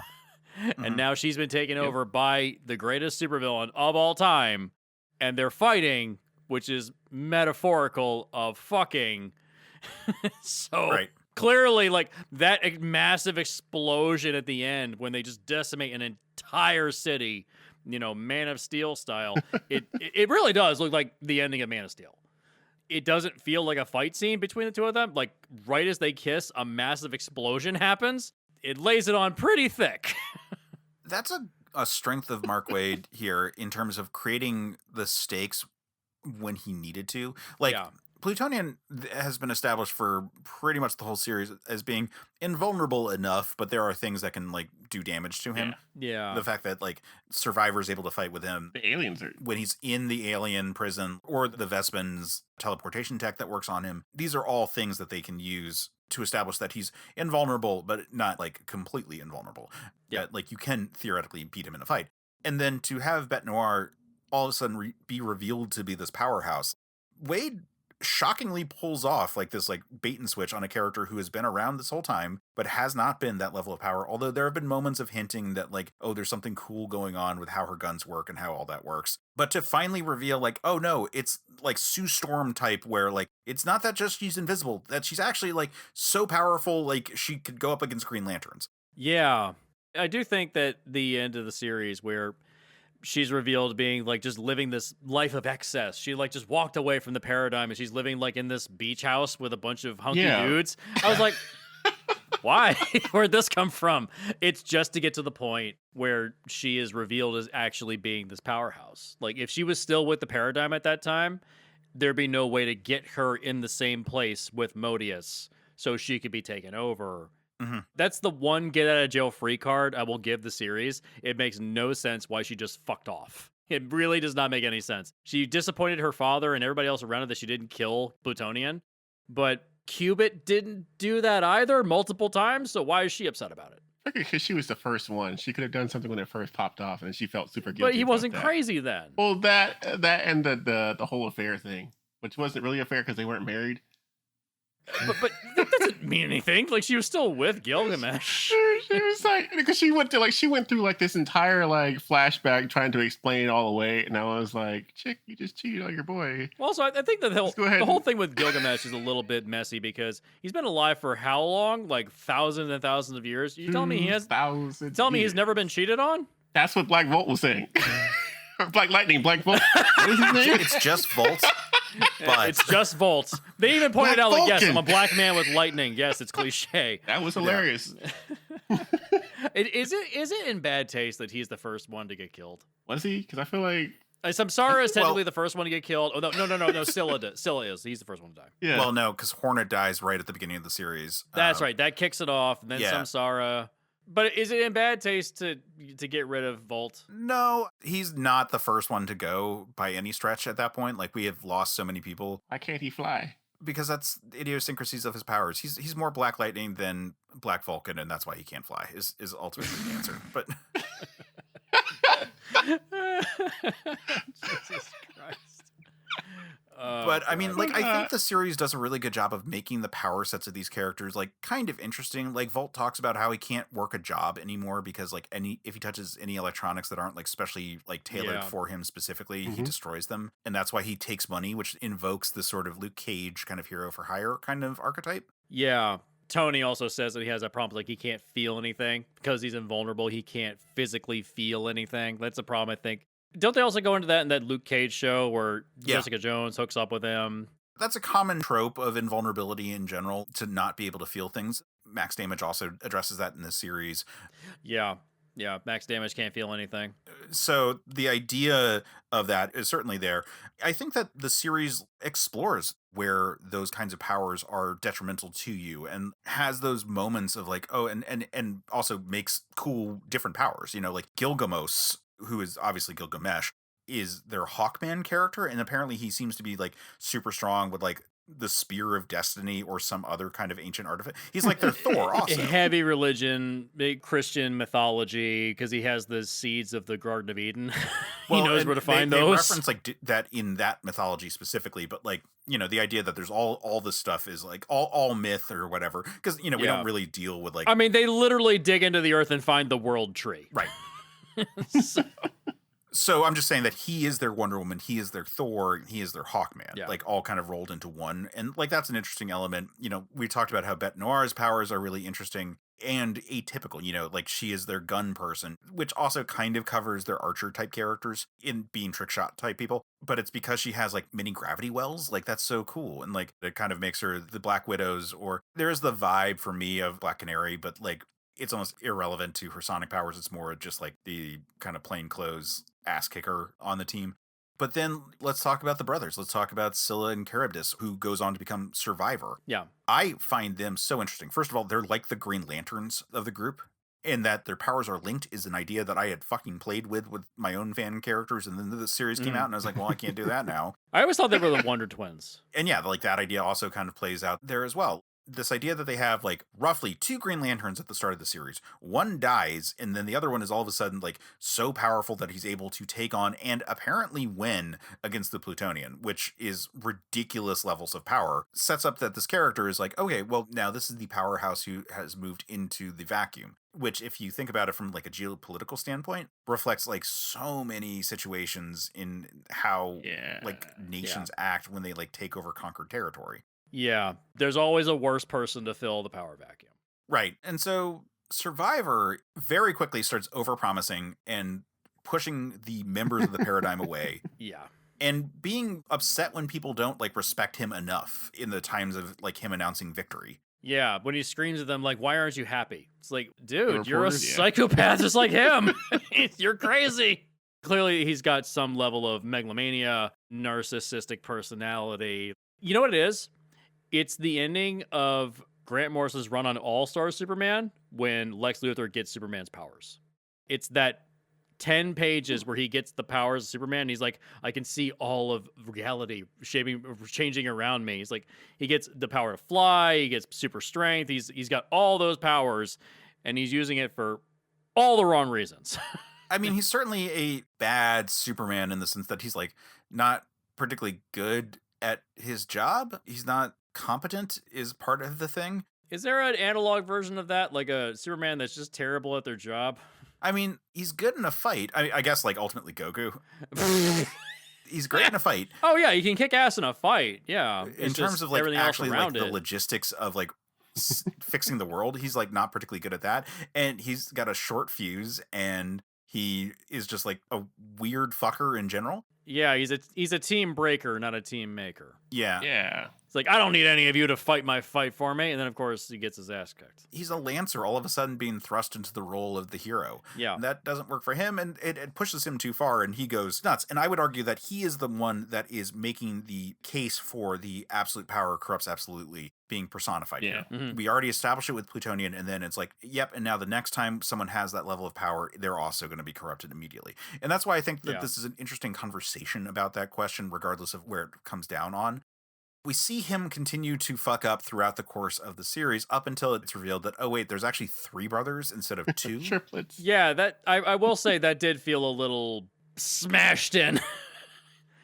And now she's been taken over by the greatest supervillain of all time, and they're fighting, which is metaphorical of fucking. So clearly, like, that massive explosion at the end when they just decimate an entire city, Man of Steel style, it really does look like the ending of Man of Steel. It doesn't feel like a fight scene between the two of them. Like, right as they kiss, a massive explosion happens. It lays it on pretty thick. That's a strength of Mark Waid here in terms of creating the stakes when he needed to. Like, Plutonian has been established for pretty much the whole series as being invulnerable enough, but there are things that can, like, do damage to him. Yeah. The fact that, like, Survivor is able to fight with him. The aliens are... When he's in the alien prison, or the Vespan's teleportation tech that works on him. These are all things that they can use to establish that he's invulnerable, but not, like, completely invulnerable. Yeah. Like, you can theoretically beat him in a fight. And then to have Bet Noir all of a sudden be revealed to be this powerhouse, Waid shockingly pulls off like this, like, bait and switch on a character who has been around this whole time but has not been that level of power, although there have been moments of hinting that, like, oh, there's something cool going on with how her guns work and how all that works. But to finally reveal, like, oh no, it's like Sue Storm type, where, like, it's not that just she's invisible, that she's actually, like, so powerful, like, she could go up against Green Lanterns. Yeah, I do think that the end of the series where she's revealed being, like, just living this life of excess. She, like, just walked away from the Paradigm and she's living, like, in this beach house with a bunch of hunky dudes. I was like, why? Where'd this come from? It's just to get to the point where she is revealed as actually being this powerhouse. Like, if she was still with the Paradigm at that time, there'd be no way to get her in the same place with Modius so she could be taken over. Mm-hmm. That's the one get out of jail free card I will give the series. It makes no sense why she just fucked off. It really does not make any sense. She disappointed her father and everybody else around her that she didn't kill Plutonian, but Cubit didn't do that either multiple times, so why is she upset about it? Because she was the first one. She could have done something when it first popped off, and she felt super guilty. But he wasn't crazy then. Well, that and the whole affair thing, which wasn't really an affair because they weren't married. But that doesn't mean anything. Like, she was still with Gilgamesh. She was like, because she went through like this entire like flashback trying to explain it all away, and I was like, chick, you just cheated on your boy. Well, also, I think that the whole thing with Gilgamesh is a little bit messy because he's been alive for how long? Like thousands and thousands of years. You telling me he has thousands? Tell me he's never been cheated on? That's what Black Bolt was saying. Black Lightning, Black Bolt. What is his name? It's just Volt. But it's just Volt. They even pointed out, like, yes, I'm a black man with lightning. Yes, it's cliche. That was hilarious. Is it in bad taste that he's the first one to get killed? Was he? Because I feel like Samsara is technically the first one to get killed. Oh no, Scylla is. He's the first one to die. Yeah. Well, no, because Hornet dies right at the beginning of the series. That's right. That kicks it off. And then Samsara. But is it in bad taste to get rid of Volt? No, he's not the first one to go by any stretch at that point. Like, we have lost so many people. Why can't he fly? Because that's idiosyncrasies of his powers. He's more Black Lightning than Black Vulcan, and that's why he can't fly, is ultimately the answer. But Jesus Christ. But I mean, like, I think the series does a really good job of making the power sets of these characters, like, kind of interesting. Like, Volt talks about how he can't work a job anymore because, like, if he touches any electronics that aren't, like, specially, like, tailored for him specifically, he destroys them. And that's why he takes money, which invokes this sort of Luke Cage kind of hero for hire kind of archetype. Yeah. Tony also says that he has a problem, like, he can't feel anything because he's invulnerable. He can't physically feel anything. That's a problem, I think. Don't they also go into that in that Luke Cage show where Jessica Jones hooks up with him? That's a common trope of invulnerability in general, to not be able to feel things. Max Damage also addresses that in this series. Yeah. Yeah, max damage, can't feel anything. So the idea of that is certainly there. I think that the series explores where those kinds of powers are detrimental to you and has those moments of like, oh, and also makes cool different powers, like Gilgamesh, who is obviously Gilgamesh, is their Hawkman character, and apparently he seems to be like super strong with like the Spear of Destiny or some other kind of ancient artifact. He's like their Thor also. Heavy religion, big Christian mythology, because he has the seeds of the Garden of Eden. He knows where to find those. They reference like that in that mythology specifically, but like, the idea that there's all this stuff is like all myth or whatever, because, we don't really deal with like... I mean, they literally dig into the earth and find the world tree. Right. So I'm just saying that he is their Wonder Woman, he is their Thor, he is their Hawkman, like all kind of rolled into one. And like, that's an interesting element. We talked about how Bet Noir's powers are really interesting and atypical, like she is their gun person, which also kind of covers their archer type characters in being trick shot type people. But it's because she has like mini gravity wells. Like, that's so cool. And like, it kind of makes her the Black Widows, or there's the vibe for me of Black Canary, but like, it's almost irrelevant to her sonic powers. It's more just like the kind of plain clothes ass kicker on the team. But then let's talk about the brothers. Let's talk about Scylla and Charybdis, who goes on to become Survivor. Yeah. I find them so interesting. First of all, they're like the Green Lanterns of the group, and that their powers are linked is an idea that I had fucking played with my own fan characters. And then the series came out and I was like, well, I can't do that now. I always thought they were the Wonder Twins. And yeah, like that idea also kind of plays out there as well. This idea that they have like roughly 2 Green Lanterns at the start of the series. One dies, and then the other one is all of a sudden like so powerful that he's able to take on and apparently win against the Plutonian, which is ridiculous levels of power. Sets up that this character is like, okay, well, now this is the powerhouse who has moved into the vacuum, which, if you think about it from like a geopolitical standpoint, reflects like so many situations in how like nations act when they like take over conquered territory. Yeah, there's always a worse person to fill the power vacuum. Right. And so Survivor very quickly starts overpromising and pushing the members of the paradigm away. Yeah. And being upset when people don't like respect him enough in the times of like him announcing victory. Yeah, when he screams at them like, why aren't you happy? It's like, dude, you're a psychopath just like him. You're crazy. Clearly, he's got some level of megalomania, narcissistic personality. You know what it is? It's the ending of Grant Morrison's run on All-Star Superman when Lex Luthor gets Superman's powers. It's that 10 pages where he gets the powers of Superman, and he's like, I can see all of reality changing around me. He's like, he gets the power to fly, he gets super strength, he's got all those powers, and he's using it for all the wrong reasons. I mean, he's certainly a bad Superman in the sense that he's like not particularly good at his job. He's not competent is part of the thing. Is there an analog version of that? Like a Superman that's just terrible at their job? I mean, he's good in a fight. I guess like ultimately Goku. He's great in a fight. Oh yeah, he can kick ass in a fight. Yeah. In terms of like actually like the logistics of like fixing the world, he's like not particularly good at that. And he's got a short fuse, and he is just like a weird fucker in general. Yeah, he's a team breaker, not a team maker. Yeah. Yeah. It's like, I don't need any of you to fight my fight for me. And then, of course, he gets his ass kicked. He's a Lancer all of a sudden being thrust into the role of the hero. Yeah. That doesn't work for him, and it pushes him too far, and he goes nuts. And I would argue that he is the one that is making the case for the absolute power corrupts absolutely being personified here. Mm-hmm. We already established it with Plutonian, and then it's like, yep, and now the next time someone has that level of power, they're also going to be corrupted immediately. And that's why I think that this is an interesting conversation about that question, regardless of where it comes down on. We see him continue to fuck up throughout the course of the series up until it's revealed that, oh, wait, there's actually 3 brothers instead of 2. Triplets. Yeah, that I will say that did feel a little smashed in.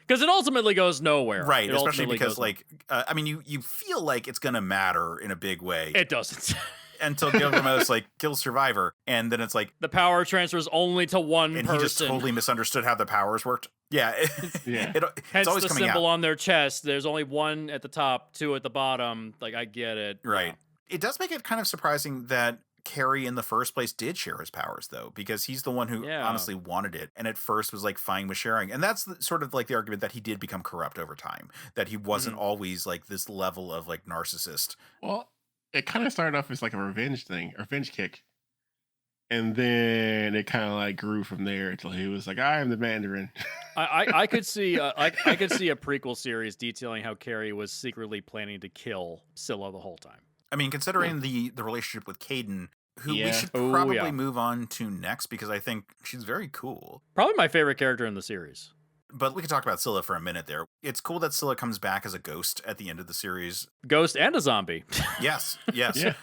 Because it ultimately goes nowhere. Right, especially because, like, I mean, you feel like it's going to matter in a big way. It doesn't. Until Gilgamesh, like, kills Survivor, and then it's like... The power transfers only to one person. And he just totally misunderstood how the powers worked. Yeah. It's always the coming symbol out. on their chest. There's only 1 at the top, 2 at the bottom. Like, I get it. Right. Yeah. It does make it kind of surprising that Carrie in the first place did share his powers, though, because he's the one who honestly wanted it, and at first was like fine with sharing. And that's sort of like the argument that he did become corrupt over time, that he wasn't always like this level of like narcissist. Well, it kind of started off as like a revenge thing, a revenge kick. And then it kind of like grew from there until he was like, I am the Mandarin. I could see I could see a prequel series detailing how Carrie was secretly planning to kill Scylla the whole time. I mean, considering the relationship with Kaden, who we Yeah. should probably move on to next because I think she's very cool. Probably my favorite character in the series. But we could talk about Scylla for a minute there. It's cool that Scylla comes back as a ghost at the end of the series. Ghost and a zombie. Yes. Yeah.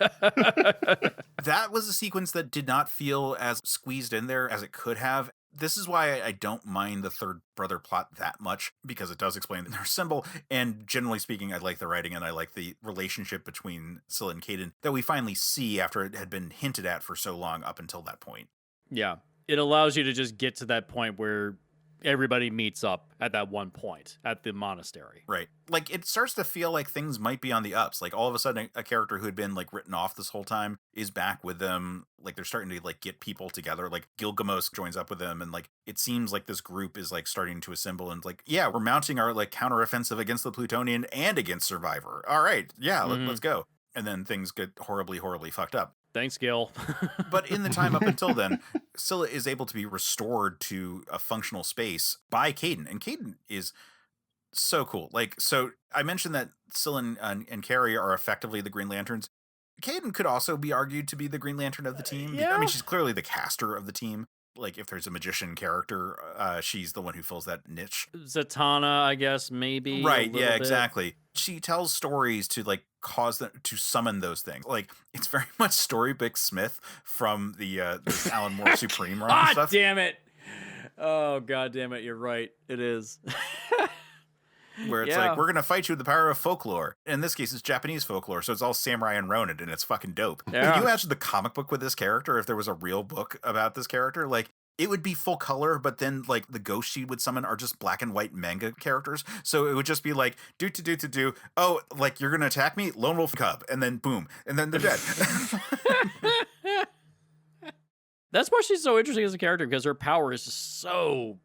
That was a sequence that did not feel as squeezed in there as it could have. This is why I don't mind the third brother plot that much, because it does explain their symbol. And generally speaking, I like the writing and I like the relationship between Scylla and Kaden that we finally see after it had been hinted at for so long up until that point. Yeah. It allows you to just get to that point where everybody meets up at that one point at the monastery. Right. Like, it starts to feel like things might be on the ups. Like, all of a sudden, a character who had been, like, written off this whole time is back with them. Like, they're starting to, like, get people together. Like, Gilgamesh joins up with them. And, like, it seems like this group is, like, starting to assemble. And, like, yeah, we're mounting our, like, counteroffensive against the Plutonian and against Survivor. All right. Yeah, let's go. And then things get horribly, horribly fucked up. Thanks, Gil. But in the time up until then, Scylla is able to be restored to a functional space by Kaden. And Kaden is so cool. Like, so I mentioned that Scylla and Carrie are effectively the Green Lanterns. Kaden could also be argued to be the Green Lantern of the team. Yeah. I mean, she's clearly the caster of the team. Like, if there's a magician character, she's the one who fills that niche. Zatanna, I guess, maybe. Right, yeah, bit. exactly. She tells stories to, like, cause them to summon those things. Like, it's very much Storybook Smith from the Alan Moore Supreme run and God stuff. damn it. Oh, God damn it. You're right. It is. Where it's like, we're going to fight you with the power of folklore. In this case, it's Japanese folklore, so it's all samurai and Ronin, and it's fucking dope. Yeah. Can you imagine the comic book with this character if there was a real book about this character? Like, it would be full color, but then, like, the ghosts she would summon are just black and white manga characters. So it would just be like, do. Oh, like, you're going to attack me? Lone Wolf Cub. And then boom. And then they're dead. That's why she's so interesting as a character, because her power is just so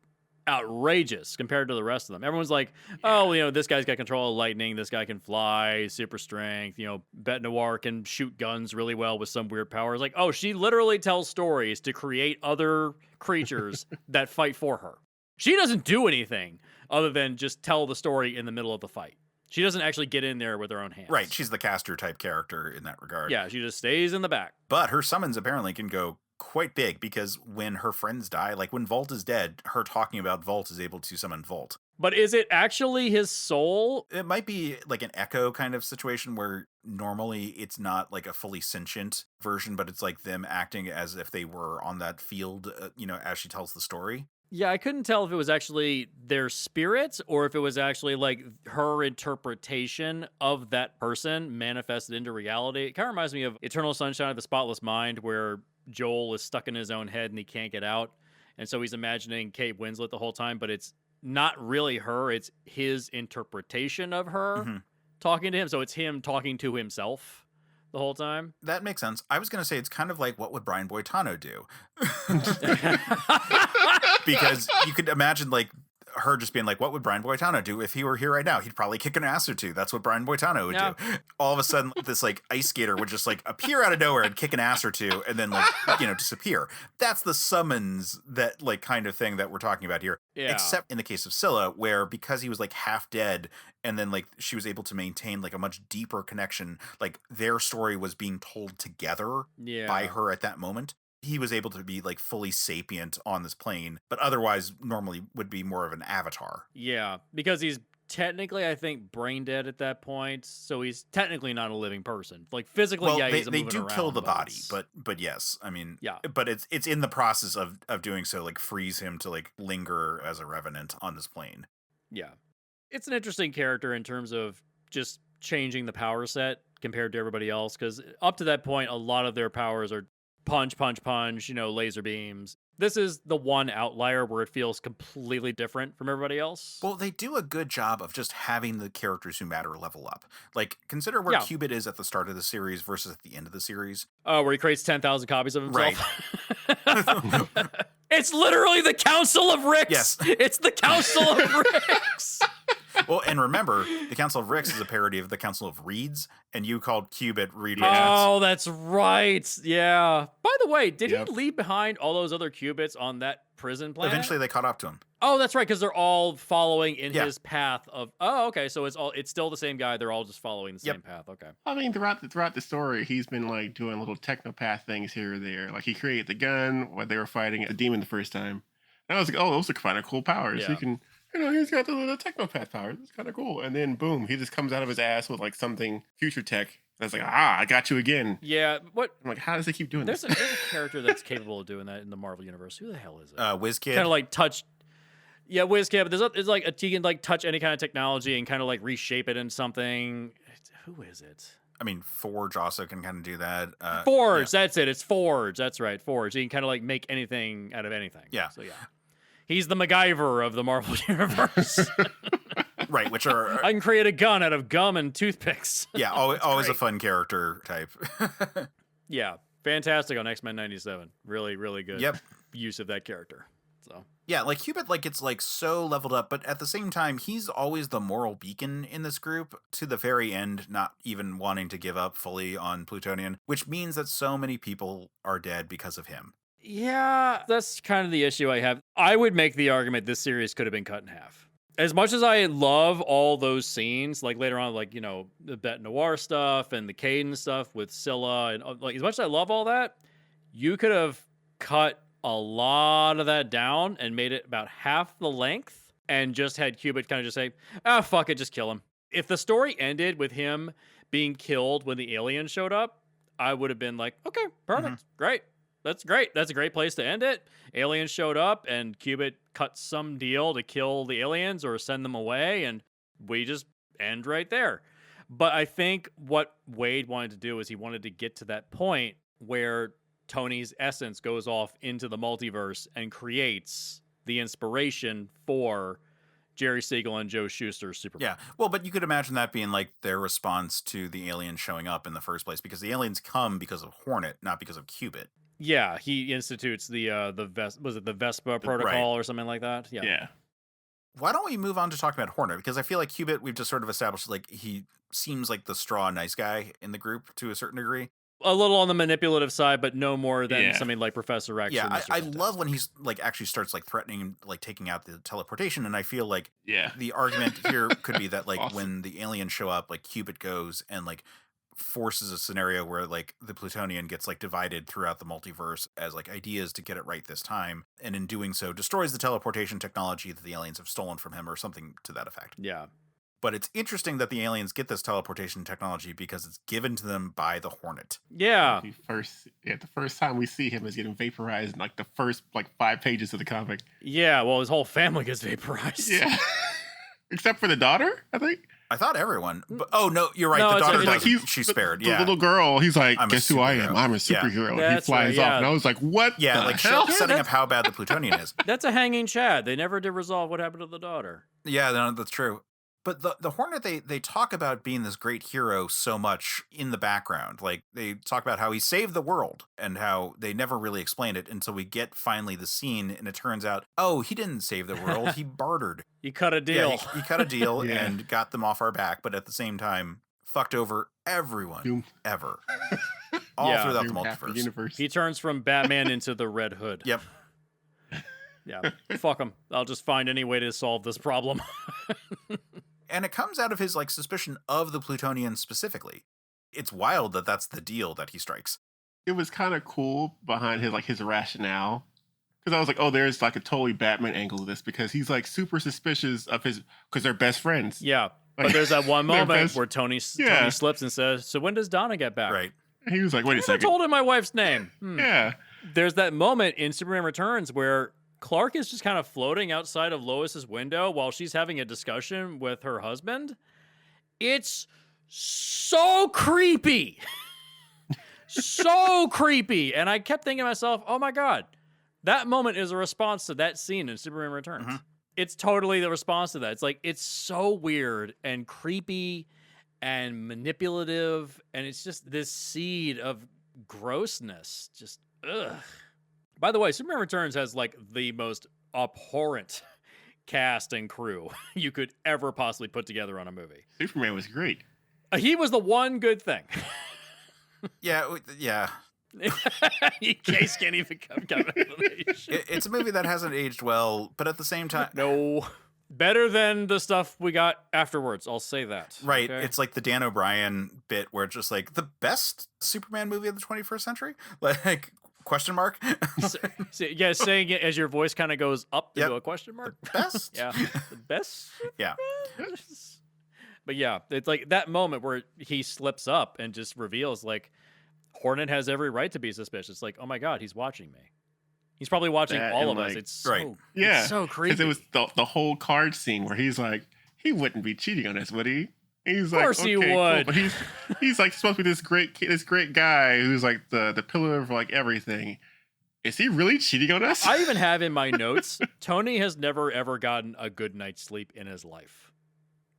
outrageous compared to the rest of them. Everyone's like, oh, you know, this guy's got control of lightning, this guy can fly, super strength, you know, Bet Noir can shoot guns really well with some weird powers. Like, oh, she literally tells stories to create other creatures that fight for her. She doesn't do anything other than just tell the story in the middle of the fight. She doesn't actually get in there with her own hands. Right, she's the caster type character in that regard. Yeah, she just stays in the back. But her summons apparently can go quite big, because when her friends die, like when Volt is dead, her talking about Volt is able to summon Volt. But is it actually his soul? It might be like an echo kind of situation where normally it's not like a fully sentient version, but it's like them acting as if they were on that field, you know, as she tells the story. Yeah, I couldn't tell if it was actually their spirits or if it was actually like her interpretation of that person manifested into reality. It kind of reminds me of Eternal Sunshine of the Spotless Mind, where Joel is stuck in his own head and he can't get out. And so he's imagining Kate Winslet the whole time, but it's not really her. It's his interpretation of her talking to him. So it's him talking to himself the whole time. That makes sense. I was going to say it's kind of like, what would Brian Boitano do? Because you could imagine like her just being like, what would Brian Boitano do if he were here right now? He'd probably kick an ass or two. That's what Brian Boitano would do. All of a sudden, this like ice skater would just like appear out of nowhere and kick an ass or two and then like, you know, disappear. That's the summons that like kind of thing that we're talking about here. Yeah. Except in the case of Scylla, where because he was like half dead and then like she was able to maintain like a much deeper connection, like their story was being told together by her at that moment. He was able to be like fully sapient on this plane, but otherwise normally would be more of an avatar. Yeah, because he's technically, I think, brain dead at that point, so he's technically not a living person. Like physically, well, he's they moving do around, kill the body, but yes, I mean, yeah. But it's in the process of doing so, like freeze him to like linger as a revenant on this plane. Yeah, it's an interesting character in terms of just changing the power set compared to everybody else, because up to that point, a lot of their powers are punch, you know, laser beams. This is the one outlier where it feels completely different from everybody else. Well, they do a good job of just having the characters who matter level up. Like, consider where Cubit is at the start of the series versus at the end of the series. Oh, where he creates 10,000 copies of himself? Right. It's literally the Council of Ricks. Yes. It's the Council of Ricks. Well, and remember, the Council of Ricks is a parody of the Council of Reeds, and you called Cubit Reed Ricks. Oh, that's right. Yeah. By the way, did Yep. he leave behind all those other Cubits on that prison planet? Eventually, they caught up to him. Oh, that's right, because they're all following in his path of. Oh, okay. So it's still the same guy. They're all just following the same path. Okay. I mean, throughout the story, he's been like doing little technopath things here or there. Like he created the gun while they were fighting a demon the first time. And I was like, oh, those are kind of cool powers. Yeah. He can, he's got the technopath powers. It's kind of cool. And then boom, he just comes out of his ass with like something future tech. And I was like, I got you again. Yeah. What? I'm like, how does he keep doing this? There's a character that's capable of doing that in the Marvel universe. Who the hell is it? WizKid. Kind of like touch. Yeah, WizKid. But there's like he can like touch any kind of technology and kind of like reshape it in something. Who is it? I mean, Forge also can kind of do that. Forge, that's it. It's Forge. That's right, Forge. He can kind of like make anything out of anything. Yeah. So yeah, he's the MacGyver of the Marvel universe. Right, which are... I can create a gun out of gum and toothpicks. Yeah, always a fun character type. Yeah, fantastic on X-Men 97. Really, really good Yep. use of that character. So yeah, like Cubit, like it's like so leveled up, but at the same time, he's always the moral beacon in this group to the very end, not even wanting to give up fully on Plutonian, which means that so many people are dead because of him. yeah, that's kind of the issue I have. I would make the argument this series could have been cut in half. As much as I love all those scenes, like later on, like, the Bet Noir stuff and the Kaden stuff with Scylla, and like as much as I love all that, you could have cut a lot of that down and made it about half the length and just had Cubit kind of just say, fuck it, just kill him. If the story ended with him being killed when the alien showed up, I would have been like, okay, perfect, great. That's great. That's a great place to end it. Aliens showed up and Cubit cut some deal to kill the aliens or send them away, and we just end right there. But I think what Waid wanted to do is he wanted to get to that point where Tony's essence goes off into the multiverse and creates the inspiration for Jerry Siegel and Joe Shuster's Superman. Yeah, well, but you could imagine that being like their response to the aliens showing up in the first place, because the aliens come because of Hornet, not because of Cubit. Yeah, he institutes the Vespa protocol or something like that? Yeah. Why don't we move on to talk about Hornet? Because I feel like Cubit, we've just sort of established, like, he seems like the straw nice guy in the group to a certain degree. A little on the manipulative side, but no more than something like Professor X. Yeah, or Mr. I Fantastic. love when he's like actually starts like threatening, like taking out the teleportation, and I feel like Yeah. the argument here could be that like Awesome. when the aliens show up, like Cubit goes and like forces a scenario where like the Plutonian gets like divided throughout the multiverse as like ideas to get it right this time, and in doing so destroys the teleportation technology that the aliens have stolen from him or something to that effect. Yeah. But it's interesting that the aliens get this teleportation technology because it's given to them by the Hornet. Yeah. The first time we see him is getting vaporized in like the first like 5 pages of the comic. Yeah, well, his whole family gets vaporized. Yeah. Except for the daughter, I think. I thought everyone, but oh no, you're right. No, The it's daughter, like she's spared. The Yeah, little girl, he's like, I'm a guess who I am? superhero. I'm a Yeah. superhero. He That's flies right, off, yeah. and I was like, what? yeah, the like hell? setting up how bad the Plutonian is. That's a hanging Chad. They never did resolve what happened to the daughter. Yeah, no, that's true. But the Hornet, they talk about being this great hero so much in the background. Like, they talk about how he saved the world and how they never really explained it until we get finally the scene, and it turns out, oh, he didn't save the world. He bartered. You cut a deal. Yeah, he cut a deal Yeah. and got them off our back, but at the same time, fucked over everyone Doom. ever. All Yeah. throughout the Doom half the multiverse. universe. He turns from Batman into the Red Hood. Yep. Yeah. Fuck him. I'll just find any way to solve this problem. And it comes out of his like suspicion of the Plutonian specifically. It's wild that that's the deal that he strikes. It was kind of cool behind his rationale. Because I was like, oh, there's like a totally Batman angle to this, because he's like super suspicious of because they're best friends. Yeah. But Like, there's that one they're moment best- where Tony Yeah. slips and says, so when does Donna get back? Right. He was like, wait a I never second. told him my wife's name. Yeah. There's that moment in Superman Returns where Clark is just kind of floating outside of Lois's window while she's having a discussion with her husband. It's so creepy. So creepy. And I kept thinking to myself, oh my God, that moment is a response to that scene in Superman Returns. Mhm. It's totally the response to that. It's like, it's so weird and creepy and manipulative. And it's just this seed of grossness. Just, ugh. By the way, Superman Returns has like the most abhorrent cast and crew you could ever possibly put together on a movie. Superman was great. He was the one good thing. Yeah. Case can't even come It's a movie that hasn't aged well, but at the same time, no. Better than the stuff we got afterwards. I'll say that. Right. Okay? It's like the Dan O'Brien bit where it's just like the best Superman movie of the 21st century? Like, question mark? Saying it as your voice kind of goes up into a question mark. The best? Yeah. The best? Yeah. But yeah, it's like that moment where he slips up and just reveals, like, Hornet has every right to be suspicious. Like, oh my God, he's watching me. He's probably watching all of us. It's so, it's so creepy. Because it was the whole card scene where he's like, he wouldn't be cheating on us, would he? He's like, of course he would. Cool. But he's like supposed to be this great guy who's like the pillar of like everything. Is he really cheating on us? I even have in my notes, Tony has never ever gotten a good night's sleep in his life.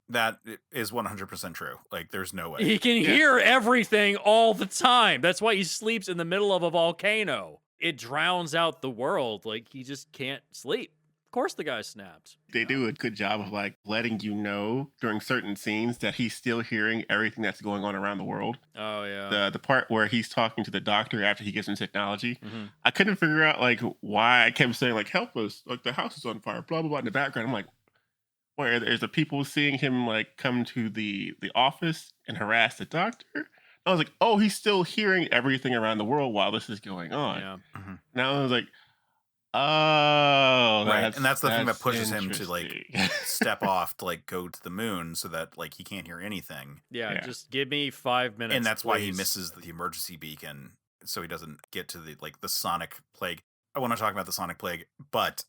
That is 100% true. Like, there's no way. He can hear everything all the time. That's why he sleeps in the middle of a volcano. It drowns out the world. Like, he just can't sleep. Of course the guy snapped. They do a good job of like letting you know during certain scenes that he's still hearing everything that's going on around the world. Oh yeah. The part where he's talking to the doctor after he gives him technology. Mm-hmm. I couldn't figure out like why I kept saying like, help us, like the house is on fire, blah blah blah in the background. I'm like, where there's the people seeing him like come to the office and harass the doctor. I was like, oh, he's still hearing everything around the world while this is going on. Yeah. Mm-hmm. Now I was like, oh, right. And that's the thing that pushes him to like step off to like go to the moon so that like he can't hear anything. Yeah. Just give me 5 minutes. And that's please. why he misses the emergency beacon, so he doesn't get to the sonic plague. I want to talk about the sonic plague, but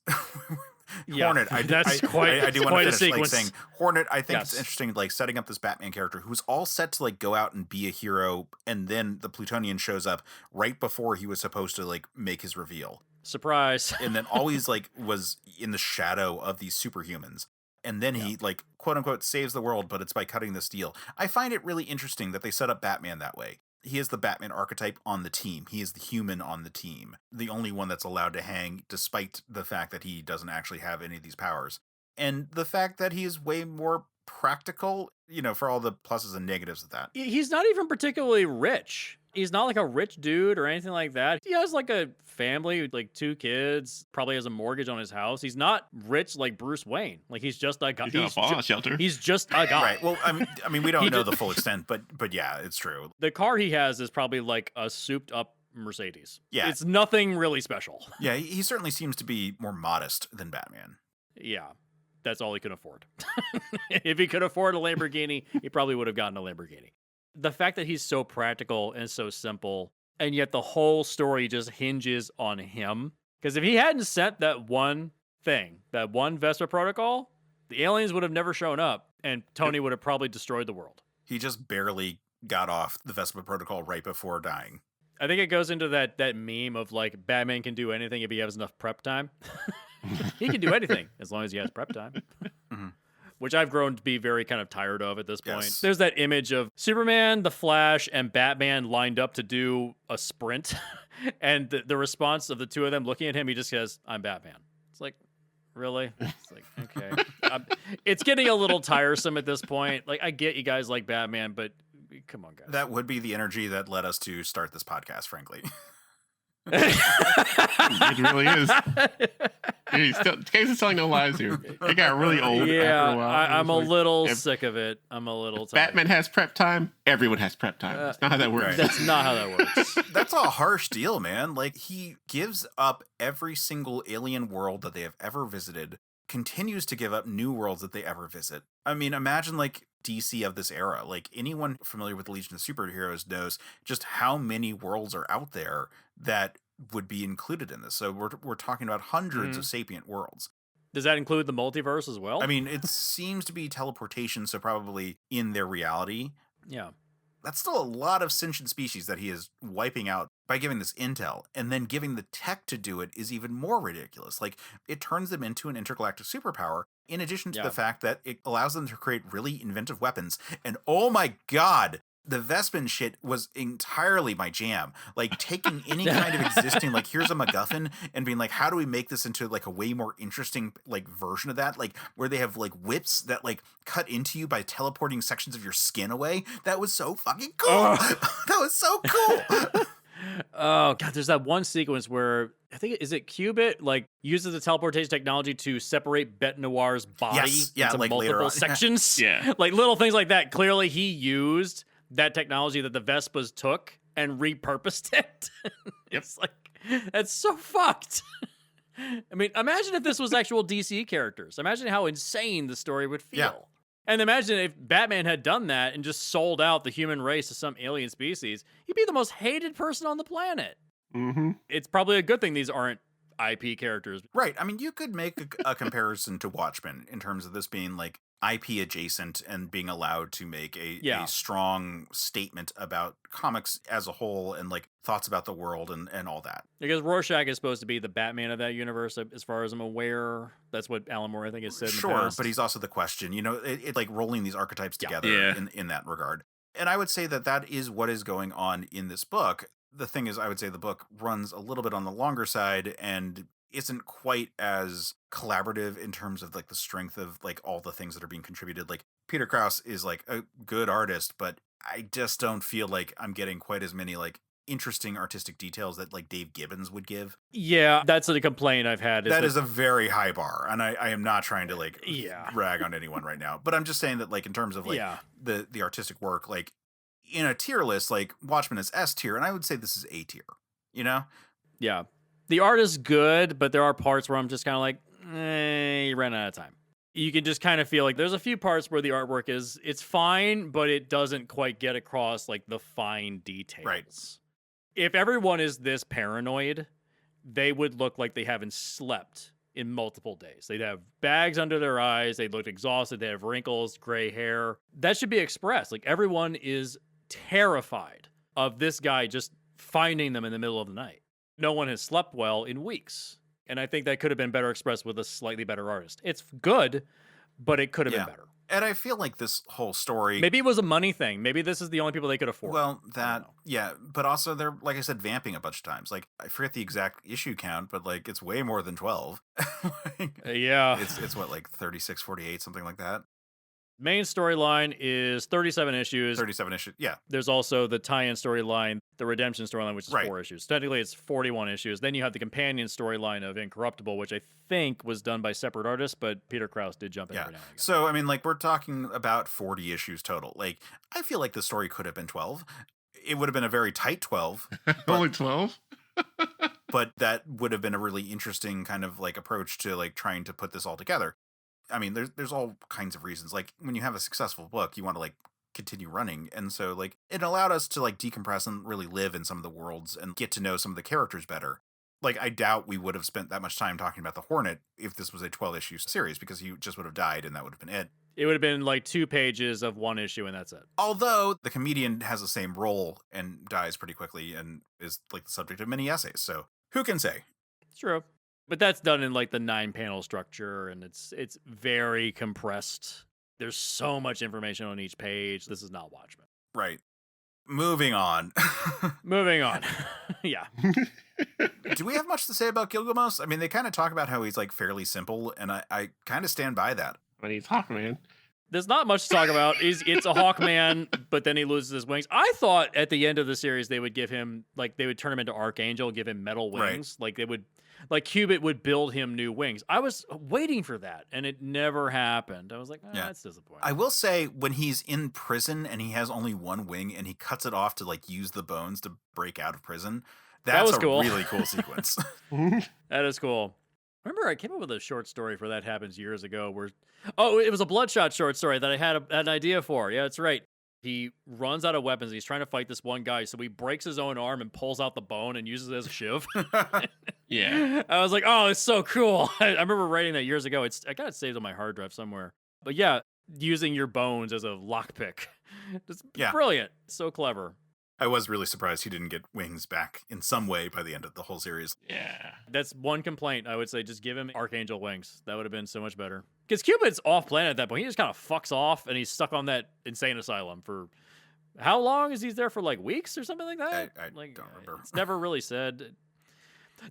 Hornet, I do want to finish like saying Hornet. I think it's interesting, like setting up this Batman character who's all set to like go out and be a hero, and then the Plutonian shows up right before he was supposed to like make his reveal. Surprise! And then always like was in the shadow of these superhumans, and then he like quote unquote saves the world, but it's by cutting this deal. I find it really interesting that they set up Batman that way. He is the Batman archetype on the team. He is the human on the team. The only one that's allowed to hang, despite the fact that he doesn't actually have any of these powers. And the fact that he is way more practical, for all the pluses and negatives of that. He's not even particularly rich. He's not like a rich dude or anything like that. He has like a family with like 2 kids, probably has a mortgage on his house. He's not rich like Bruce Wayne. Like he's just a guy. He's got a fallout shelter. He's just a guy. Right. Well, I mean, we don't know the full extent, but yeah, it's true. The car he has is probably like a souped up Mercedes. Yeah. It's nothing really special. Yeah, he certainly seems to be more modest than Batman. Yeah. That's all he could afford. If he could afford a Lamborghini, he probably would have gotten a Lamborghini. The fact that he's so practical and so simple, and yet the whole story just hinges on him. Because if he hadn't sent that one thing, that one Vesper protocol, the aliens would have never shown up, and Tony would have probably destroyed the world. He just barely got off the Vespa protocol right before dying. I think it goes into that meme of like Batman can do anything if he has enough prep time. He can do anything as long as he has prep time. Mm-hmm. Which I've grown to be very kind of tired of at this point. Yes. There's that image of Superman, the Flash, and Batman lined up to do a sprint. And the response of the two of them looking at him, he just says, I'm Batman. It's like, really? It's like, okay. It's getting a little tiresome at this point. Like, I get you guys like Batman, but come on, guys. That would be the energy that led us to start this podcast, frankly. It really is. Case is telling no lies here. It got really old. Yeah, after a while. I'm a little sick of it. I'm a little tired. Batman has prep time. Everyone has prep time. That's not how that works. Right. That's not how that works. That's a harsh deal, man. Like, he gives up every single alien world that they have ever visited, continues to give up new worlds that they ever visit. I mean, imagine like DC of this era. Like, anyone familiar with the Legion of Superheroes knows just how many worlds are out there that would be included in this. So we're talking about hundreds of sapient worlds. Does that include the multiverse as well? I mean, it seems to be teleportation, so probably in their reality. Yeah. That's still a lot of sentient species that he is wiping out by giving this intel, and then giving the tech to do it is even more ridiculous. Like, it turns them into an intergalactic superpower, in addition to the fact that it allows them to create really inventive weapons. And oh my God, The Vespin shit was entirely my jam. Like taking any kind of existing, like here's a MacGuffin and being like, how do we make this into like a way more interesting like version of that? Like where they have like whips that like cut into you by teleporting sections of your skin away. That was so fucking cool. That was so cool. Oh god, there's that one sequence where I think is it Cubit like uses the teleportation technology to separate Bet Noir's body into like multiple sections. Yeah. Like little things like that. Clearly he used that technology that the Vespas took and repurposed it. It's like, that's so fucked. I mean, imagine if this was actual DC characters. Imagine how insane the story would feel. Yeah. And imagine if Batman had done that and just sold out the human race to some alien species. He'd be the most hated person on the planet. Mm-hmm. It's probably a good thing these aren't IP characters. Right. I mean, you could make a comparison to Watchmen in terms of this being like IP adjacent and being allowed to make a strong statement about comics as a whole and like thoughts about the world and all that. Because Rorschach is supposed to be the Batman of that universe, as far as I'm aware. That's what Alan Moore, I think, has said in the past. But he's also the Question. You know, it's like rolling these archetypes together in that regard. And I would say that is what is going on in this book. The thing is, I would say the book runs a little bit on the longer side and isn't quite as collaborative in terms of like the strength of like all the things that are being contributed. Like Peter Krause is like a good artist, but I just don't feel like I'm getting quite as many like interesting artistic details that like Dave Gibbons would give. Yeah, that's a complaint I've had. That is a very high bar, and I am not trying to like rag on anyone right now, but I'm just saying that like in terms of like the artistic work, like in a tier list, like Watchmen is S tier, and I would say this is A tier, you know? Yeah. The art is good, but there are parts where I'm just kind of like, you ran out of time. You can just kind of feel like there's a few parts where the artwork it's fine, but it doesn't quite get across like the fine details. Right. If everyone is this paranoid, they would look like they haven't slept in multiple days. They'd have bags under their eyes. They'd look exhausted. They have wrinkles, gray hair. That should be expressed. Like everyone is terrified of this guy just finding them in the middle of the night. No one has slept well in weeks. And I think that could have been better expressed with a slightly better artist. It's good, but it could have been better. And I feel like this whole story... Maybe it was a money thing. Maybe this is the only people they could afford. Well, but also they're, like I said, vamping a bunch of times. Like, I forget the exact issue count, but like, it's way more than 12. It's what, like 36, 48, something like that? Main storyline is 37 issues. 37 issues, yeah. There's also the tie-in storyline, the redemption storyline, which is 4 issues. Technically, it's 41 issues. Then you have the companion storyline of Incorruptible, which I think was done by separate artists, but Peter Krause did jump in every now and again. So, I mean, like, we're talking about 40 issues total. Like, I feel like the story could have been 12. It would have been a very tight 12. Only 12? But that would have been a really interesting kind of, like, approach to, like, trying to put this all together. I mean, there's all kinds of reasons. Like, when you have a successful book, you want to, like, continue running. And so, like, it allowed us to, like, decompress and really live in some of the worlds and get to know some of the characters better. Like, I doubt we would have spent that much time talking about the Hornet if this was a 12-issue series, because he just would have died and that would have been it. It would have been, like, 2 pages of 1 issue and that's it. Although, the comedian has the same role and dies pretty quickly and is, like, the subject of many essays. So, who can say? It's true. But that's done in like the 9-panel structure, and it's very compressed. There's so much information on each page. This is not Watchmen. Right. Moving on. Yeah. Do we have much to say about Gilgamesh? I mean, they kind of talk about how he's like fairly simple, and I kind of stand by that. But he's Hawkman. There's not much to talk about. It's a Hawkman, but then he loses his wings. I thought at the end of the series they would give him, like, they would turn him into Archangel, give him metal wings. Right. Like, they would, like, Cubit would build him new wings. I was waiting for that, and it never happened. I was like, that's disappointing. I will say, when he's in prison and he has only one wing and he cuts it off to, like, use the bones to break out of prison, that's a cool. Really cool sequence. That is cool. Remember, I came up with a short story for That Happens years ago where, it was a Bloodshot short story that I had an idea for. Yeah, that's right. He runs out of weapons. He's trying to fight this one guy, so he breaks his own arm and pulls out the bone and uses it as a shiv. Yeah. I was like, oh, it's so cool. I remember writing that years ago. I got it saved on my hard drive somewhere. But yeah, using your bones as a lockpick. It's brilliant. So clever. I was really surprised he didn't get wings back in some way by the end of the whole series. Yeah. That's one complaint. I would say just give him Archangel wings. That would have been so much better. Because Cubit's off planet at that point. He just kind of fucks off and he's stuck on that insane asylum for How long is he there for, like, weeks or something like that? I Like, don't remember. It's never really said.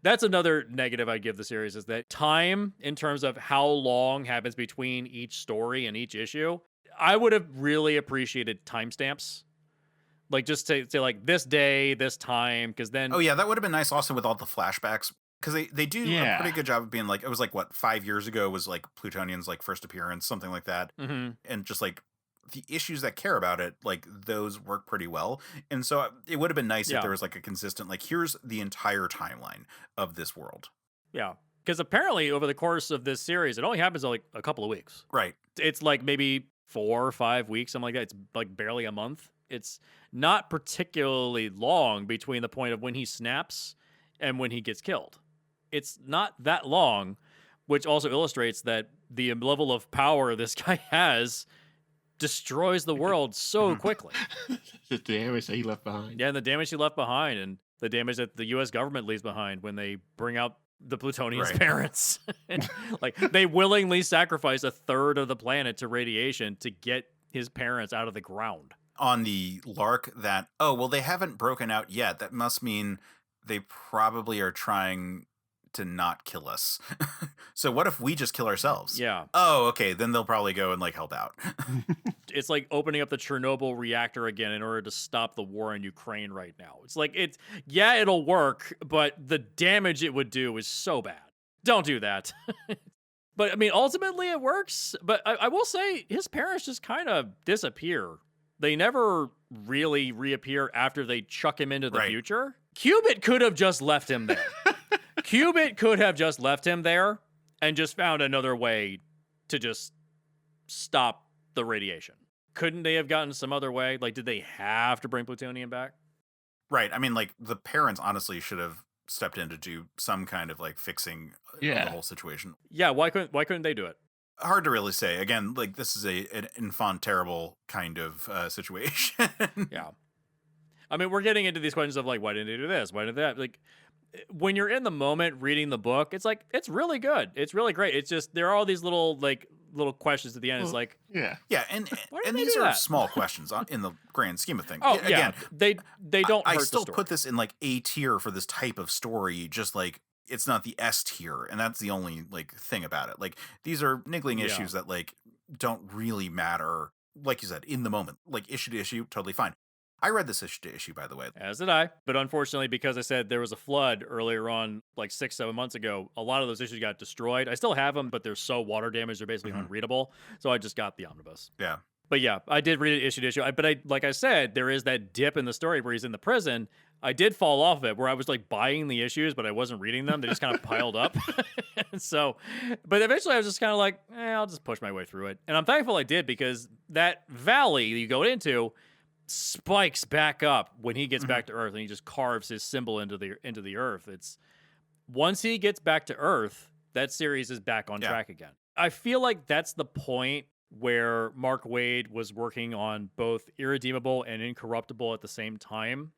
That's another negative I give the series, is that time in terms of how long happens between each story and each issue. I would have really appreciated timestamps. Like, just say like this day, this time, because then Oh yeah, that would have been nice also with all the flashbacks. Because they do a pretty Yeah. good job of being like, it was like, what, 5 years ago was like Plutonian's like first appearance, something like that. Mhm. And just like the issues that care about it, like those work pretty well. And so it would have been nice if Yeah. there was like a consistent, like, here's the entire timeline of this world. Yeah. Because apparently over the course of this series, it only happens in like a couple of weeks. Right. It's like maybe 4 or 5 weeks, something like that. It's like barely a month. It's not particularly long between the point of when he snaps and when he gets killed. It's not that long, which also illustrates that the level of power this guy has destroys the world so quickly. The damage that he left behind. Yeah, and the damage he left behind, and the damage that the U.S. government leaves behind when they bring out the Plutonian's Right. parents. Like, they willingly sacrifice a third of the planet to radiation to get his parents out of the ground. On the Lark that, oh, well, they haven't broken out yet. That must mean they probably are trying to not kill us. So what if we just kill ourselves? Yeah. Oh, okay. Then they'll probably go and like help out. It's like opening up the Chernobyl reactor again in order to stop the war in Ukraine right now. It's like, it'll work, but the damage it would do is so bad. Don't do that. But I mean, ultimately it works. But I will say his parents just kind of disappear. They never really reappear after they chuck him into the Right. future. Cubit could have just left him there. Cubit could have just left him there and just found another way to just stop the radiation. Couldn't they have gotten some other way? Like, did they have to bring Plutonian back? Right. I mean, like, the parents honestly should have stepped in to do some kind of like fixing of Yeah. the whole situation. Yeah, why couldn't they do it? Hard to really say. Again, like, this is an infant terrible kind of situation. Yeah. I mean, we're getting into these questions of like, why didn't they do this? Why did that? Like, when you're in the moment reading the book, it's like, it's really good. It's really great. It's just, there are all these little questions at the end. It's like, Yeah. Yeah, and Why did and they these do are that? small questions in the grand scheme of things. oh Again, yeah, they don't I hurt still the story. put this in like A tier for this type of story, just like it's not the S tier, and that's the only like thing about it. Like, these are niggling Yeah. issues that like don't really matter, like you said, in the moment. Like, issue to issue, totally fine. I read this issue to issue, by the way. As did I. But unfortunately, because I said there was a flood earlier on, like 6-7 months ago, a lot of those issues got destroyed. I still have them, but they're so water damaged, they're basically unreadable. So I just got the omnibus. Yeah. But yeah, I did read it issue to issue. But like I said, there is that dip in the story where he's in the prison. I did fall off of it, where I was like buying the issues, but I wasn't reading them. They just kind of piled up. So, but eventually I was just kind of like, I'll just push my way through it. And I'm thankful I did, because that valley you go into spikes back up when he gets back to Earth, and he just carves his symbol into the Earth. It's once he gets back to Earth, that series is back on track again. I feel like that's the point where Mark Waid was working on both Irredeemable and Incorruptible at the same time,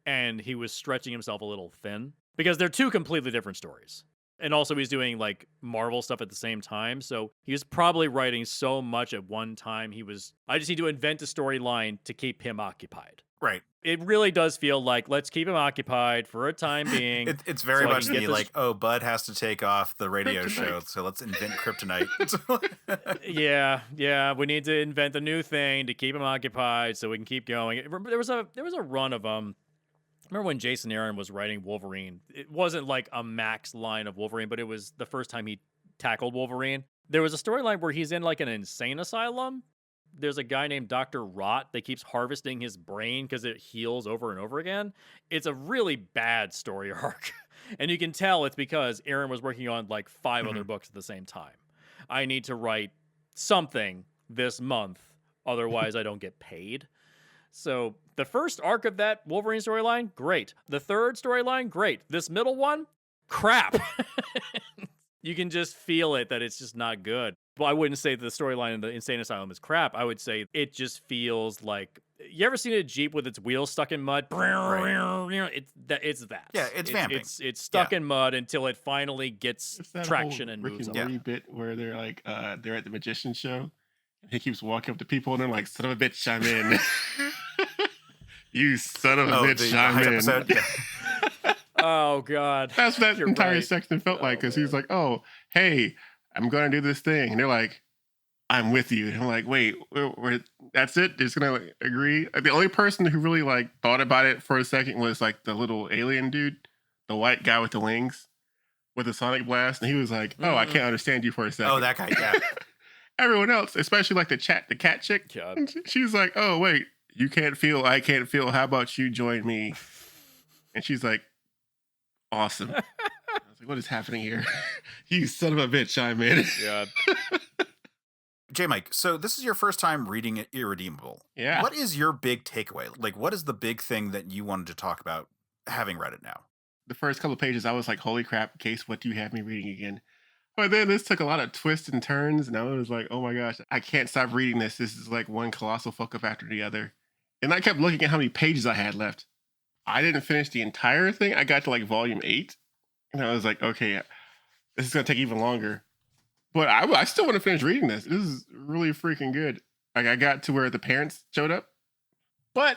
and he was stretching himself a little thin, because they're two completely different stories. And also he's doing like Marvel stuff at the same time. So he was probably writing so much at one time. I just need to invent a storyline to keep him occupied. Right. It really does feel like, let's keep him occupied for a time being. It's very so I much can get me this- like, oh, Bud has to take off the radio Kryptonite. show, so let's invent kryptonite. Yeah, we need to invent a new thing to keep him occupied so we can keep going. There was a run of remember when Jason Aaron was writing Wolverine? It wasn't like a max line of Wolverine, but it was the first time he tackled Wolverine. There was a storyline where he's in like an insane asylum. There's a guy named Dr. Rot that keeps harvesting his brain because it heals over and over again. It's a really bad story arc. And you can tell it's because Aaron was working on like 5 other books at the same time. I need to write something this month, otherwise I don't get paid. So the first arc of that Wolverine storyline, great. The third storyline, great. This middle one, crap. You can just feel it that it's just not good. Well, I wouldn't say that the storyline in the Insane Asylum is crap. I would say it just feels like, you ever seen a Jeep with its wheels stuck in mud? It's that. Yeah, it's vamping. It's stuck in mud until it finally gets It's that traction whole and Rick moves and on. Morty bit where they're like, they're at the magician show. And he keeps walking up to people and they're like, son of a bitch, I'm in. You son of a bitch, the Sean Hyde Man. episode. Yeah. Oh God. That's what that You're entire right. section felt like, because he's like, oh, hey, I'm going to do this thing. And they're like, I'm with you. And I'm like, wait, that's it? They're just going to agree? Like, the only person who really like thought about it for a second was like the little alien dude, the white guy with the wings with the sonic blast. And he was like, oh, I can't understand you for a second. Oh, that guy, yeah. Everyone else, especially like the cat chick, God. she's like, oh, wait, you can't feel, I can't feel. How about you join me? And she's like, awesome. I was like, what is happening here? You son of a bitch, Sean Man. God. Jmike, so this is your first time reading Irredeemable. Yeah. What is your big takeaway? Like, what is the big thing that you wanted to talk about having read it now? The first couple of pages, I was like, holy crap, Case, what do you have me reading again? But then this took a lot of twists and turns, and I was like, oh my gosh, I can't stop reading this. This is like one colossal fuck up after the other. And I kept looking at how many pages I had left. I didn't finish the entire thing. I got to like volume 8, and I was like, okay, this is going to take even longer. But I still want to finish reading this. This is really freaking good. Like, I got to where the parents showed up. But,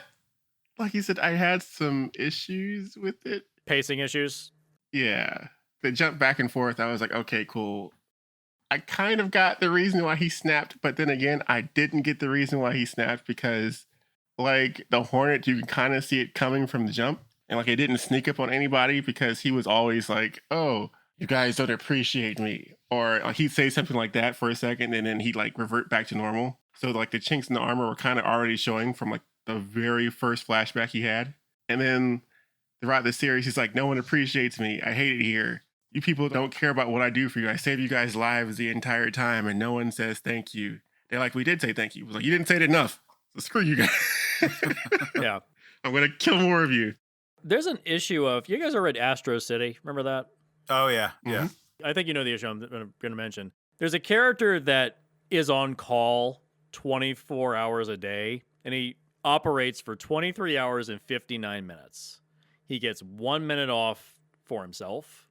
like you said, I had some issues with it. Pacing issues. Yeah. They jumped back and forth. I was like, okay, cool. I kind of got the reason why he snapped, but then again, I didn't get the reason why he snapped because, like, the Hornet, you can kind of see it coming from the jump. And, like, it didn't sneak up on anybody because he was always like, oh, you guys don't appreciate me. Or like, he'd say something like that for a second, and then he'd, like, revert back to normal. So, like, the chinks in the armor were kind of already showing from, like, the very first flashback he had. And then throughout the series, he's like, no one appreciates me. I hate it here. You people don't care about what I do for you. I save you guys' lives the entire time, and no one says thank you. They're like, we did say thank you. I was like, you didn't say it enough. So screw you guys. Yeah. I'm going to kill more of you. There's an issue of, you guys ever read Astro City? Remember that? Oh, yeah. Yeah. I think you know the issue I'm going to mention. There's a character that is on call 24 hours a day, and he operates for 23 hours and 59 minutes. He gets 1 minute off for himself.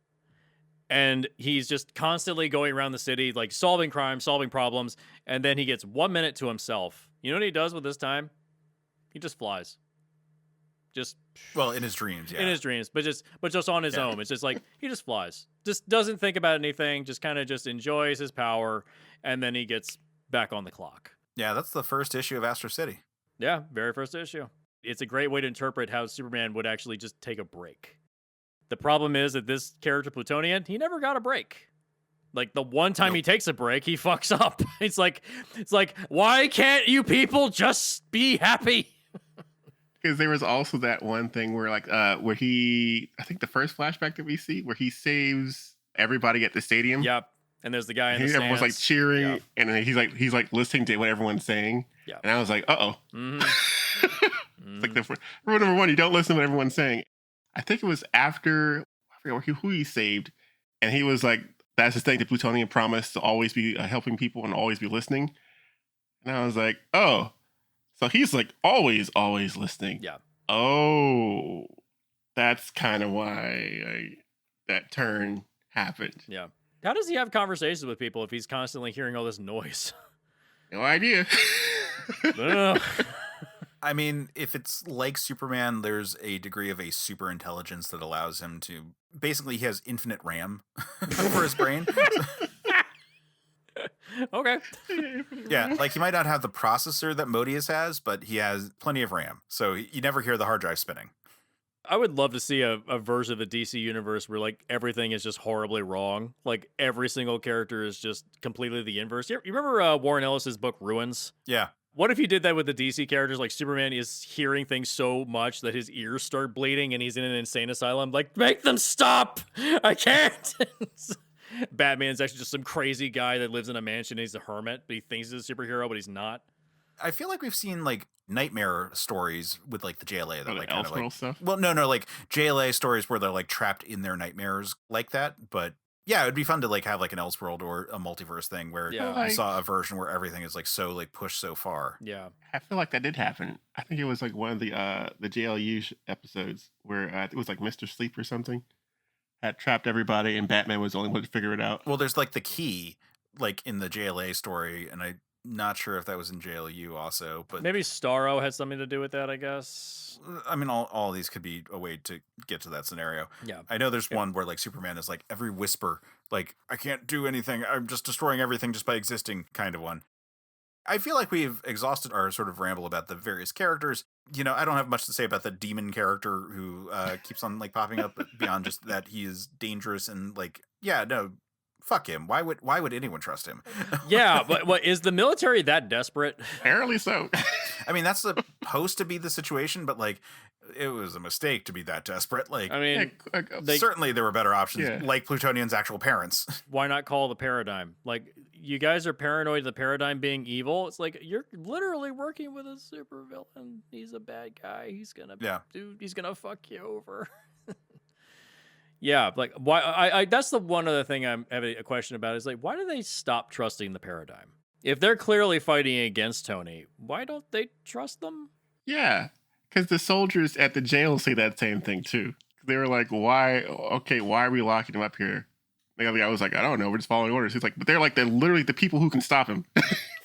And he's just constantly going around the city, like solving crimes, solving problems. And then he gets 1 minute to himself. You know what he does with this time? He just flies. Just Well, in his dreams, yeah. in his dreams, but just on his own. It's just like he just flies. Just doesn't think about anything, just kind of just enjoys his power, and then he gets back on the clock. Yeah, that's the first issue of Astro City. Yeah, very first issue. It's a great way to interpret how Superman would actually just take a break. The problem is that this character, Plutonian, he never got a break. Like, the one time he takes a break, he fucks up. It's like, why can't you people just be happy? Because there was also that one thing where, like, where he, I think the first flashback that we see, where he saves everybody at the stadium. Yep. And there's the guy in the stands. Everyone's like cheering, Yep. and then he's like listening to what everyone's saying. Yeah. And I was like, uh-oh. Mm-hmm. It's like rule number one, you don't listen to what everyone's saying. I think it was after, I forget who he saved, and he was like, that's the thing that Plutonian promised, to always be helping people and always be listening. And I was like, oh, so he's like always listening. Yeah. Oh, that's kind of why that turn happened. Yeah. How does he have conversations with people if he's constantly hearing all this noise? No idea. I don't know. I mean, if it's like Superman, there's a degree of a super intelligence that allows him to, basically he has infinite RAM for his brain. Okay. Yeah, like he might not have the processor that Modius has, but he has plenty of RAM. So you never hear the hard drive spinning. I would love to see a version of the DC universe where, like, everything is just horribly wrong. Like, every single character is just completely the inverse. You remember Warren Ellis's book Ruins? Yeah. What if you did that with the DC characters? Like, Superman is hearing things so much that his ears start bleeding and he's in an insane asylum. Like, make them stop! I can't! Batman's actually just some crazy guy that lives in a mansion. He's a hermit, but he thinks he's a superhero, but he's not. I feel like we've seen like nightmare stories with like the JLA that like kind of like stuff. Well, no, like JLA stories where they're like trapped in their nightmares like that. But yeah, it'd be fun to like have like an Elseworld or a multiverse thing where Yeah. you saw a version where everything is like so like pushed so far. Yeah. I feel like that did happen. I think it was like one of the JLU episodes where it was like Mr. Sleep or something had trapped everybody and Batman was the only one to figure it out. Well, there's like the key like in the JLA story, and I Not sure if that was in JLU also, but maybe Starro had something to do with that, I guess. I mean, all these could be a way to get to that scenario. Yeah. I know there's one where like Superman is like every whisper, like I can't do anything. I'm just destroying everything just by existing kind of one. I feel like we've exhausted our sort of ramble about the various characters. You know, I don't have much to say about the demon character who keeps on like popping up beyond just that he is dangerous and like, yeah, no, fuck him. Why would anyone trust him? Yeah, but what is the military that desperate? Apparently so. I mean, that's supposed to be the situation, but like, it was a mistake to be that desperate. Like, I mean, certainly there were better options, Yeah. like Plutonian's actual parents. why not call the paradigm? Like, you guys are paranoid of the paradigm being evil. It's like you're literally working with a supervillain. He's a bad guy. He's gonna, he's gonna fuck you over. Yeah, like why? I that's the one other thing I'm having a question about is like, why do they stop trusting the paradigm? If they're clearly fighting against Tony, why don't they trust them? Yeah, because the soldiers at the jail say that same thing too. They were like, "Why? Okay, why are we locking him up here?" The other guy was like, "I don't know. We're just following orders." He's like, "But they're literally the people who can stop him.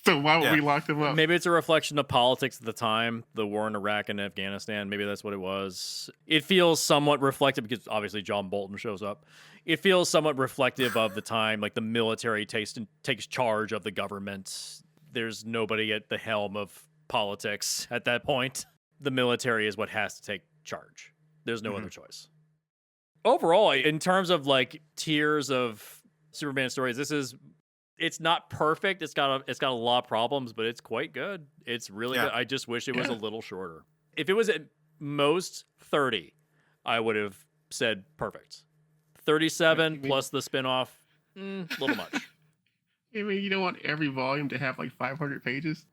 So why would we lock them up?" Maybe it's a reflection of politics at the time, the war in Iraq and Afghanistan. Maybe that's what it was. It feels somewhat reflective because obviously John Bolton shows up. It feels somewhat reflective of the time, like the military takes charge of the government. There's nobody at the helm of politics at that point. The military is what has to take charge. There's no other choice. Overall, in terms of like tiers of Superman stories, it's not perfect. It's got a lot of problems, but it's quite good. It's really good. I just wish it was a little shorter. If it was at most 30, I would have said perfect. 37 plus the spinoff, a little much. I mean, you don't want every volume to have like 500 pages.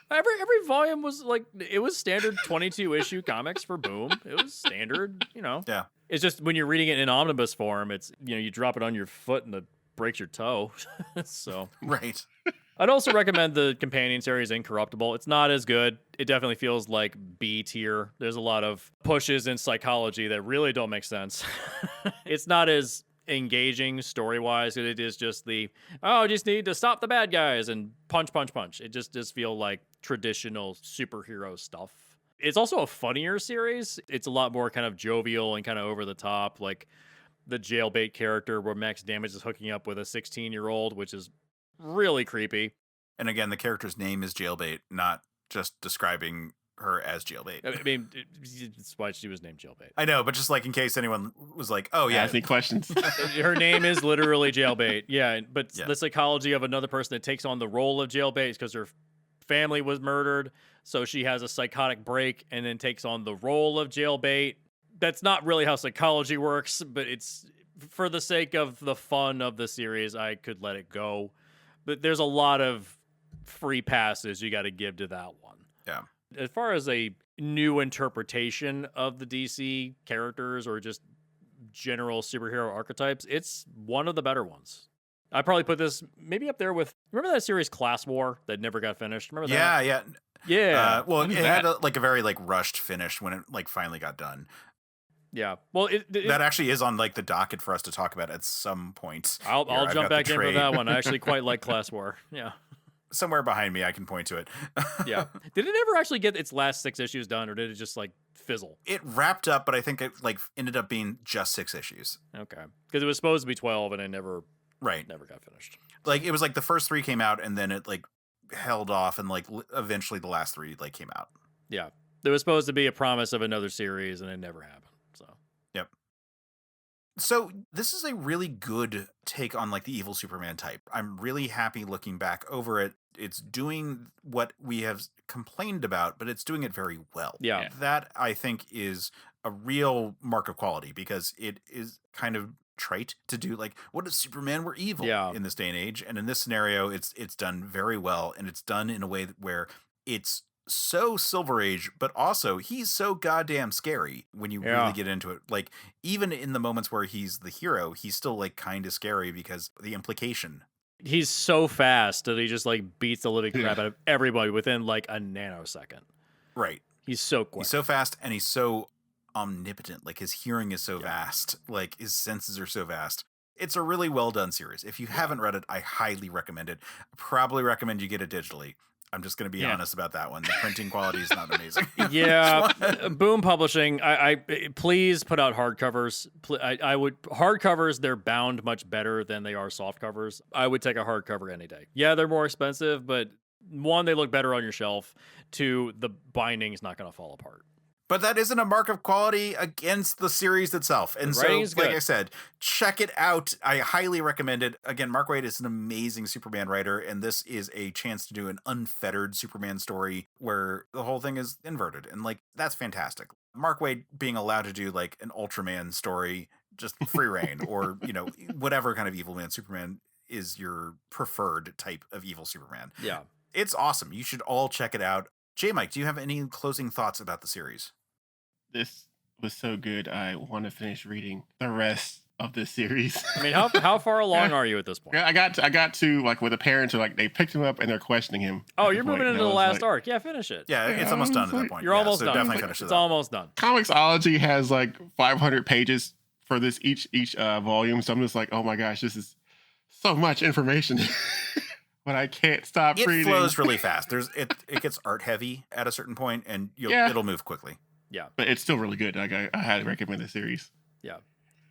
Every volume was like, it was standard 22 issue comics for Boom. It was standard, you know. Yeah. It's just when you're reading it in omnibus form, it's, you know, you drop it on your foot and it breaks your toe. So Right. I'd also recommend the companion series Incorruptible. It's not as good. It definitely feels like B tier. There's a lot of pushes in psychology that really don't make sense. It's not as engaging story-wise. It is just just need to stop the bad guys and punch. It just does feel like traditional superhero stuff. It's also a funnier series. It's a lot more kind of jovial and kind of over the top, like the Jailbait character where Max Damage is hooking up with a 16-year-old, which is really creepy. And again, the character's name is Jailbait, not just describing her as Jailbait. I mean, it's why she was named Jailbait. I know, but just like in case anyone was like, oh yeah. Ask me questions. Her name is literally Jailbait. Yeah, but the psychology of another person that takes on the role of Jailbait is because her family was murdered, so she has a psychotic break and then takes on the role of Jailbait. That's not really how psychology works, but it's for the sake of the fun of the series, I could let it go. But there's a lot of free passes you got to give to that one. Yeah. As far as a new interpretation of the DC characters or just general superhero archetypes, it's one of the better ones. I probably put this maybe up there with, remember that series Class War that never got finished? Remember that? Yeah. Well, it had a very like rushed finish when it like finally got done. Yeah. Well, that actually is on like the docket for us to talk about at some point. I'll jump back in for that one. I actually quite like Class War. Yeah. Somewhere behind me, I can point to it. Yeah. Did it ever actually get its last 6 issues done, or did it just like fizzle? It wrapped up, but I think it like ended up being just 6 issues. Okay. Because it was supposed to be 12, and it never got finished. Like it was like the first 3 came out, and then it like held off, and like eventually the last 3 like came out. Yeah. There was supposed to be a promise of another series, and it never happened. So this is a really good take on like the evil Superman type. I'm really happy looking back over it. It's doing what we have complained about, but it's doing it very well. Yeah. That I think is a real mark of quality, because it is kind of trite to do like, what if Superman were evil in this day and age? And in this scenario, it's done very well, and it's done in a way where it's so Silver Age, but also he's so goddamn scary when you really get into it. Like, even in the moments where he's the hero, he's still like kind of scary because the implication. He's so fast that he just like beats the living crap out of everybody within like a nanosecond. Right. He's so quick. He's so fast, and he's so omnipotent. Like his hearing is so vast. Like his senses are so vast. It's a really well done series. If you haven't read it, I highly recommend it. I probably recommend you get it digitally. I'm just going to be honest about that one. The printing quality is not amazing. Yeah, Boom Publishing. I please put out hardcovers. I would hardcovers. They're bound much better than they are soft covers. I would take a hardcover any day. Yeah, they're more expensive, but one, they look better on your shelf. Two, the binding's not going to fall apart. But that isn't a mark of quality against the series itself. And so, like I said, check it out. I highly recommend it. Again, Mark Waid is an amazing Superman writer, and this is a chance to do an unfettered Superman story where the whole thing is inverted. And, like, that's fantastic. Mark Waid being allowed to do, like, an Ultraman story, just free reign, or, you know, whatever kind of evil man Superman is your preferred type of evil Superman. Yeah. It's awesome. You should all check it out. Jmike, do you have any closing thoughts about the series? This was so good. I want to finish reading the rest of this series. I mean, how far along are you at this point? I got to like where the parents are like, they picked him up and they're questioning him. Oh, you're moving into the last arc. Yeah, finish it. Yeah, it's almost done at that point. You're almost done. Definitely finish it. It's almost done. Comicsology has like 500 pages for this each volume. So I'm just like, oh my gosh, this is so much information. But I can't stop reading. It flows really fast. It gets art heavy at a certain point, and it'll move quickly. Yeah, but it's still really good. Like I highly recommend the series. Yeah,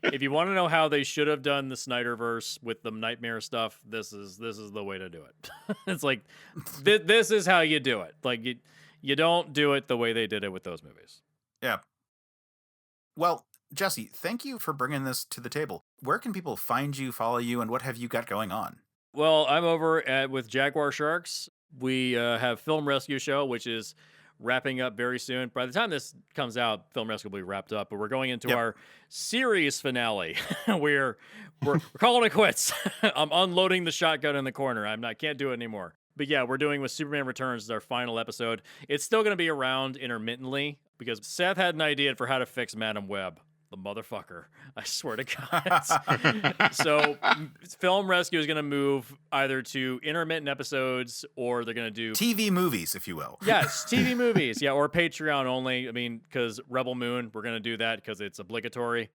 if you want to know how they should have done the Snyderverse with the nightmare stuff, this is the way to do it. It's like this is how you do it. Like you don't do it the way they did it with those movies. Yeah. Well, Jesse, thank you for bringing this to the table. Where can people find you, follow you, and what have you got going on? Well, I'm over with Jaguar Sharks. We have Film Rescue Show, which is wrapping up very soon. By the time this comes out, Film Rescue will be wrapped up, but we're going into our series finale. we're calling it quits. I'm unloading the shotgun in the corner. I can't do it anymore. But yeah, we're doing with Superman Returns as our final episode. It's still going to be around intermittently because Seth had an idea for how to fix Madam Web. The motherfucker. I swear to God. So Film Rescue is going to move either to intermittent episodes or they're going to do TV movies, if you will. Yes, TV movies. Yeah, or Patreon only. I mean, because Rebel Moon, we're going to do that because it's obligatory.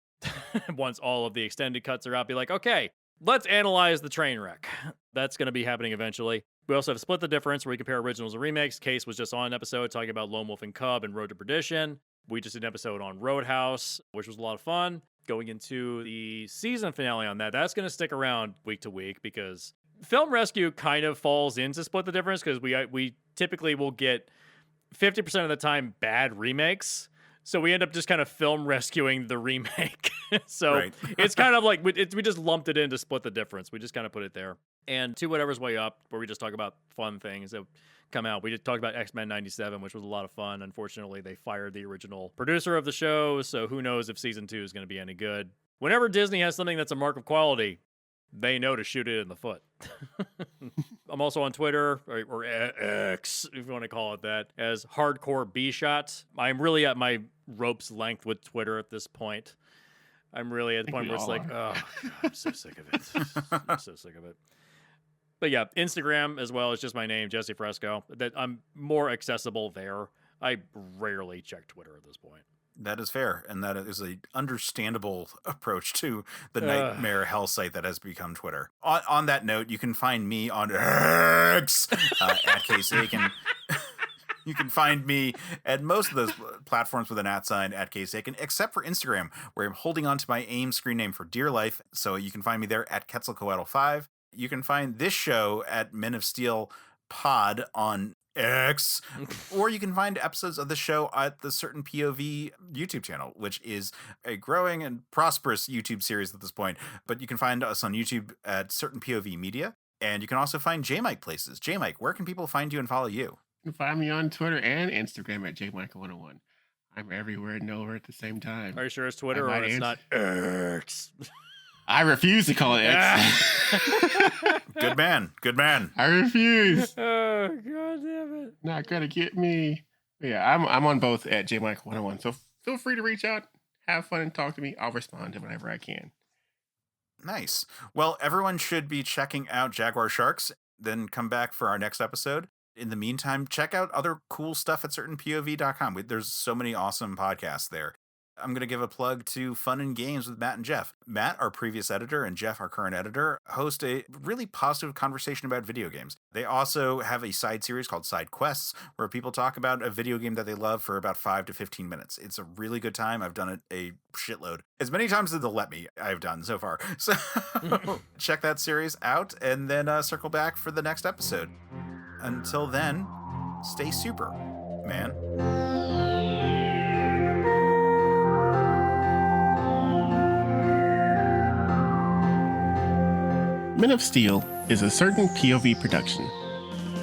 Once all of the extended cuts are out, be like, okay, let's analyze the train wreck. That's going to be happening eventually. We also have Split the Difference where we compare originals and remakes. Case was just on an episode talking about Lone Wolf and Cub and Road to Perdition. We just did an episode on Roadhouse, which was a lot of fun. Going into the season finale on that, that's going to stick around week to week because Film Rescue kind of falls into Split the Difference because we typically will get 50% of the time bad remakes. So we end up just kind of film rescuing the remake. So it's kind of like we just lumped it into Split the Difference. We just kind of put it there. And To Whatever's Way Up, where we just talk about fun things that come out. We just talked about X-Men 97, which was a lot of fun. Unfortunately, they fired the original producer of the show, so who knows if season 2 is going to be any good. Whenever Disney has something that's a mark of quality, they know to shoot it in the foot. I'm also on Twitter, or X, if you want to call it that, as Hardcore B-Shot. I'm really at my rope's length with Twitter at this point. I'm really at the point where it's like, oh, God, I'm so sick of it. I'm so sick of it. But yeah, Instagram as well is just my name, Jesse Fresco. That I'm more accessible there. I rarely check Twitter at this point. That is fair, and that is an understandable approach to the nightmare hell site that has become Twitter. On that note, you can find me on X at Case Aiken. You can find me at most of those platforms with an @ at Case Aiken, except for Instagram, where I'm holding on to my AIM screen name for dear life. So you can find me there at Quetzalcoatl5. You can find this show at Men of Steel Pod on X, or you can find episodes of the show at the Certain POV YouTube channel, which is a growing and prosperous YouTube series at this point. But you can find us on YouTube at Certain POV Media, and you can also find Jmike places. Jmike, where can people find you and follow you? You can find me on Twitter and Instagram at jmike101. I'm everywhere and nowhere at the same time. Are you sure it's Twitter or it's not X? I refuse to call it X. Good man. Good man. I refuse. Oh, God damn it. Not gonna get me. But yeah, I'm on both at jmike101. So feel free to reach out, have fun, and talk to me. I'll respond to whenever I can. Nice. Well, everyone should be checking out Jaguar Sharks, then come back for our next episode. In the meantime, check out other cool stuff at certainpov.com. There's so many awesome podcasts there. I'm going to give a plug to Fun and Games with Matt and Geoff. Matt, our previous editor, and Geoff, our current editor, host a really positive conversation about video games. They also have a side series called Side Quests, where people talk about a video game that they love for about 5 to 15 minutes. It's a really good time. I've done it a shitload. As many times as they'll let me, I've done so far. So check that series out and then circle back for the next episode. Until then, stay super, man. Men of Steel is a certain POV production.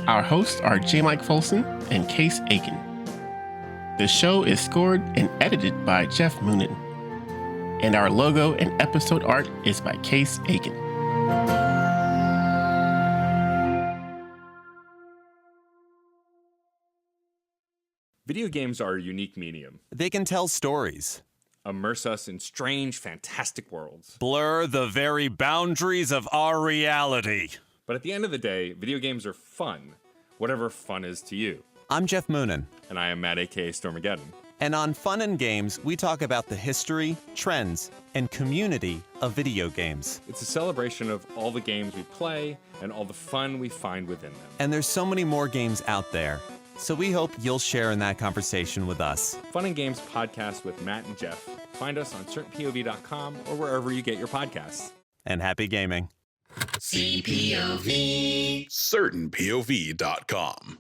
Our hosts are Jmike Folsom and Case Aiken. The show is scored and edited by Geoff Moonen. And our logo and episode art is by Case Aiken. Video games are a unique medium. They can tell stories, Immerse us in strange, fantastic worlds. blur the very boundaries of our reality. But at the end of the day, video games are fun, whatever fun is to you. I'm Geoff Moonen, And I am Matt, aka Stormageddon. and on Fun and Games, we talk about the history, trends, and community of video games. It's a celebration of all the games we play and all the fun we find within them. And there's so many more games out there, so we hope you'll share in that conversation with us. Fun and Games podcast with Matt and Geoff. Find us on certainpov.com or wherever you get your podcasts. And happy gaming. CPOV. CertainPOV.com.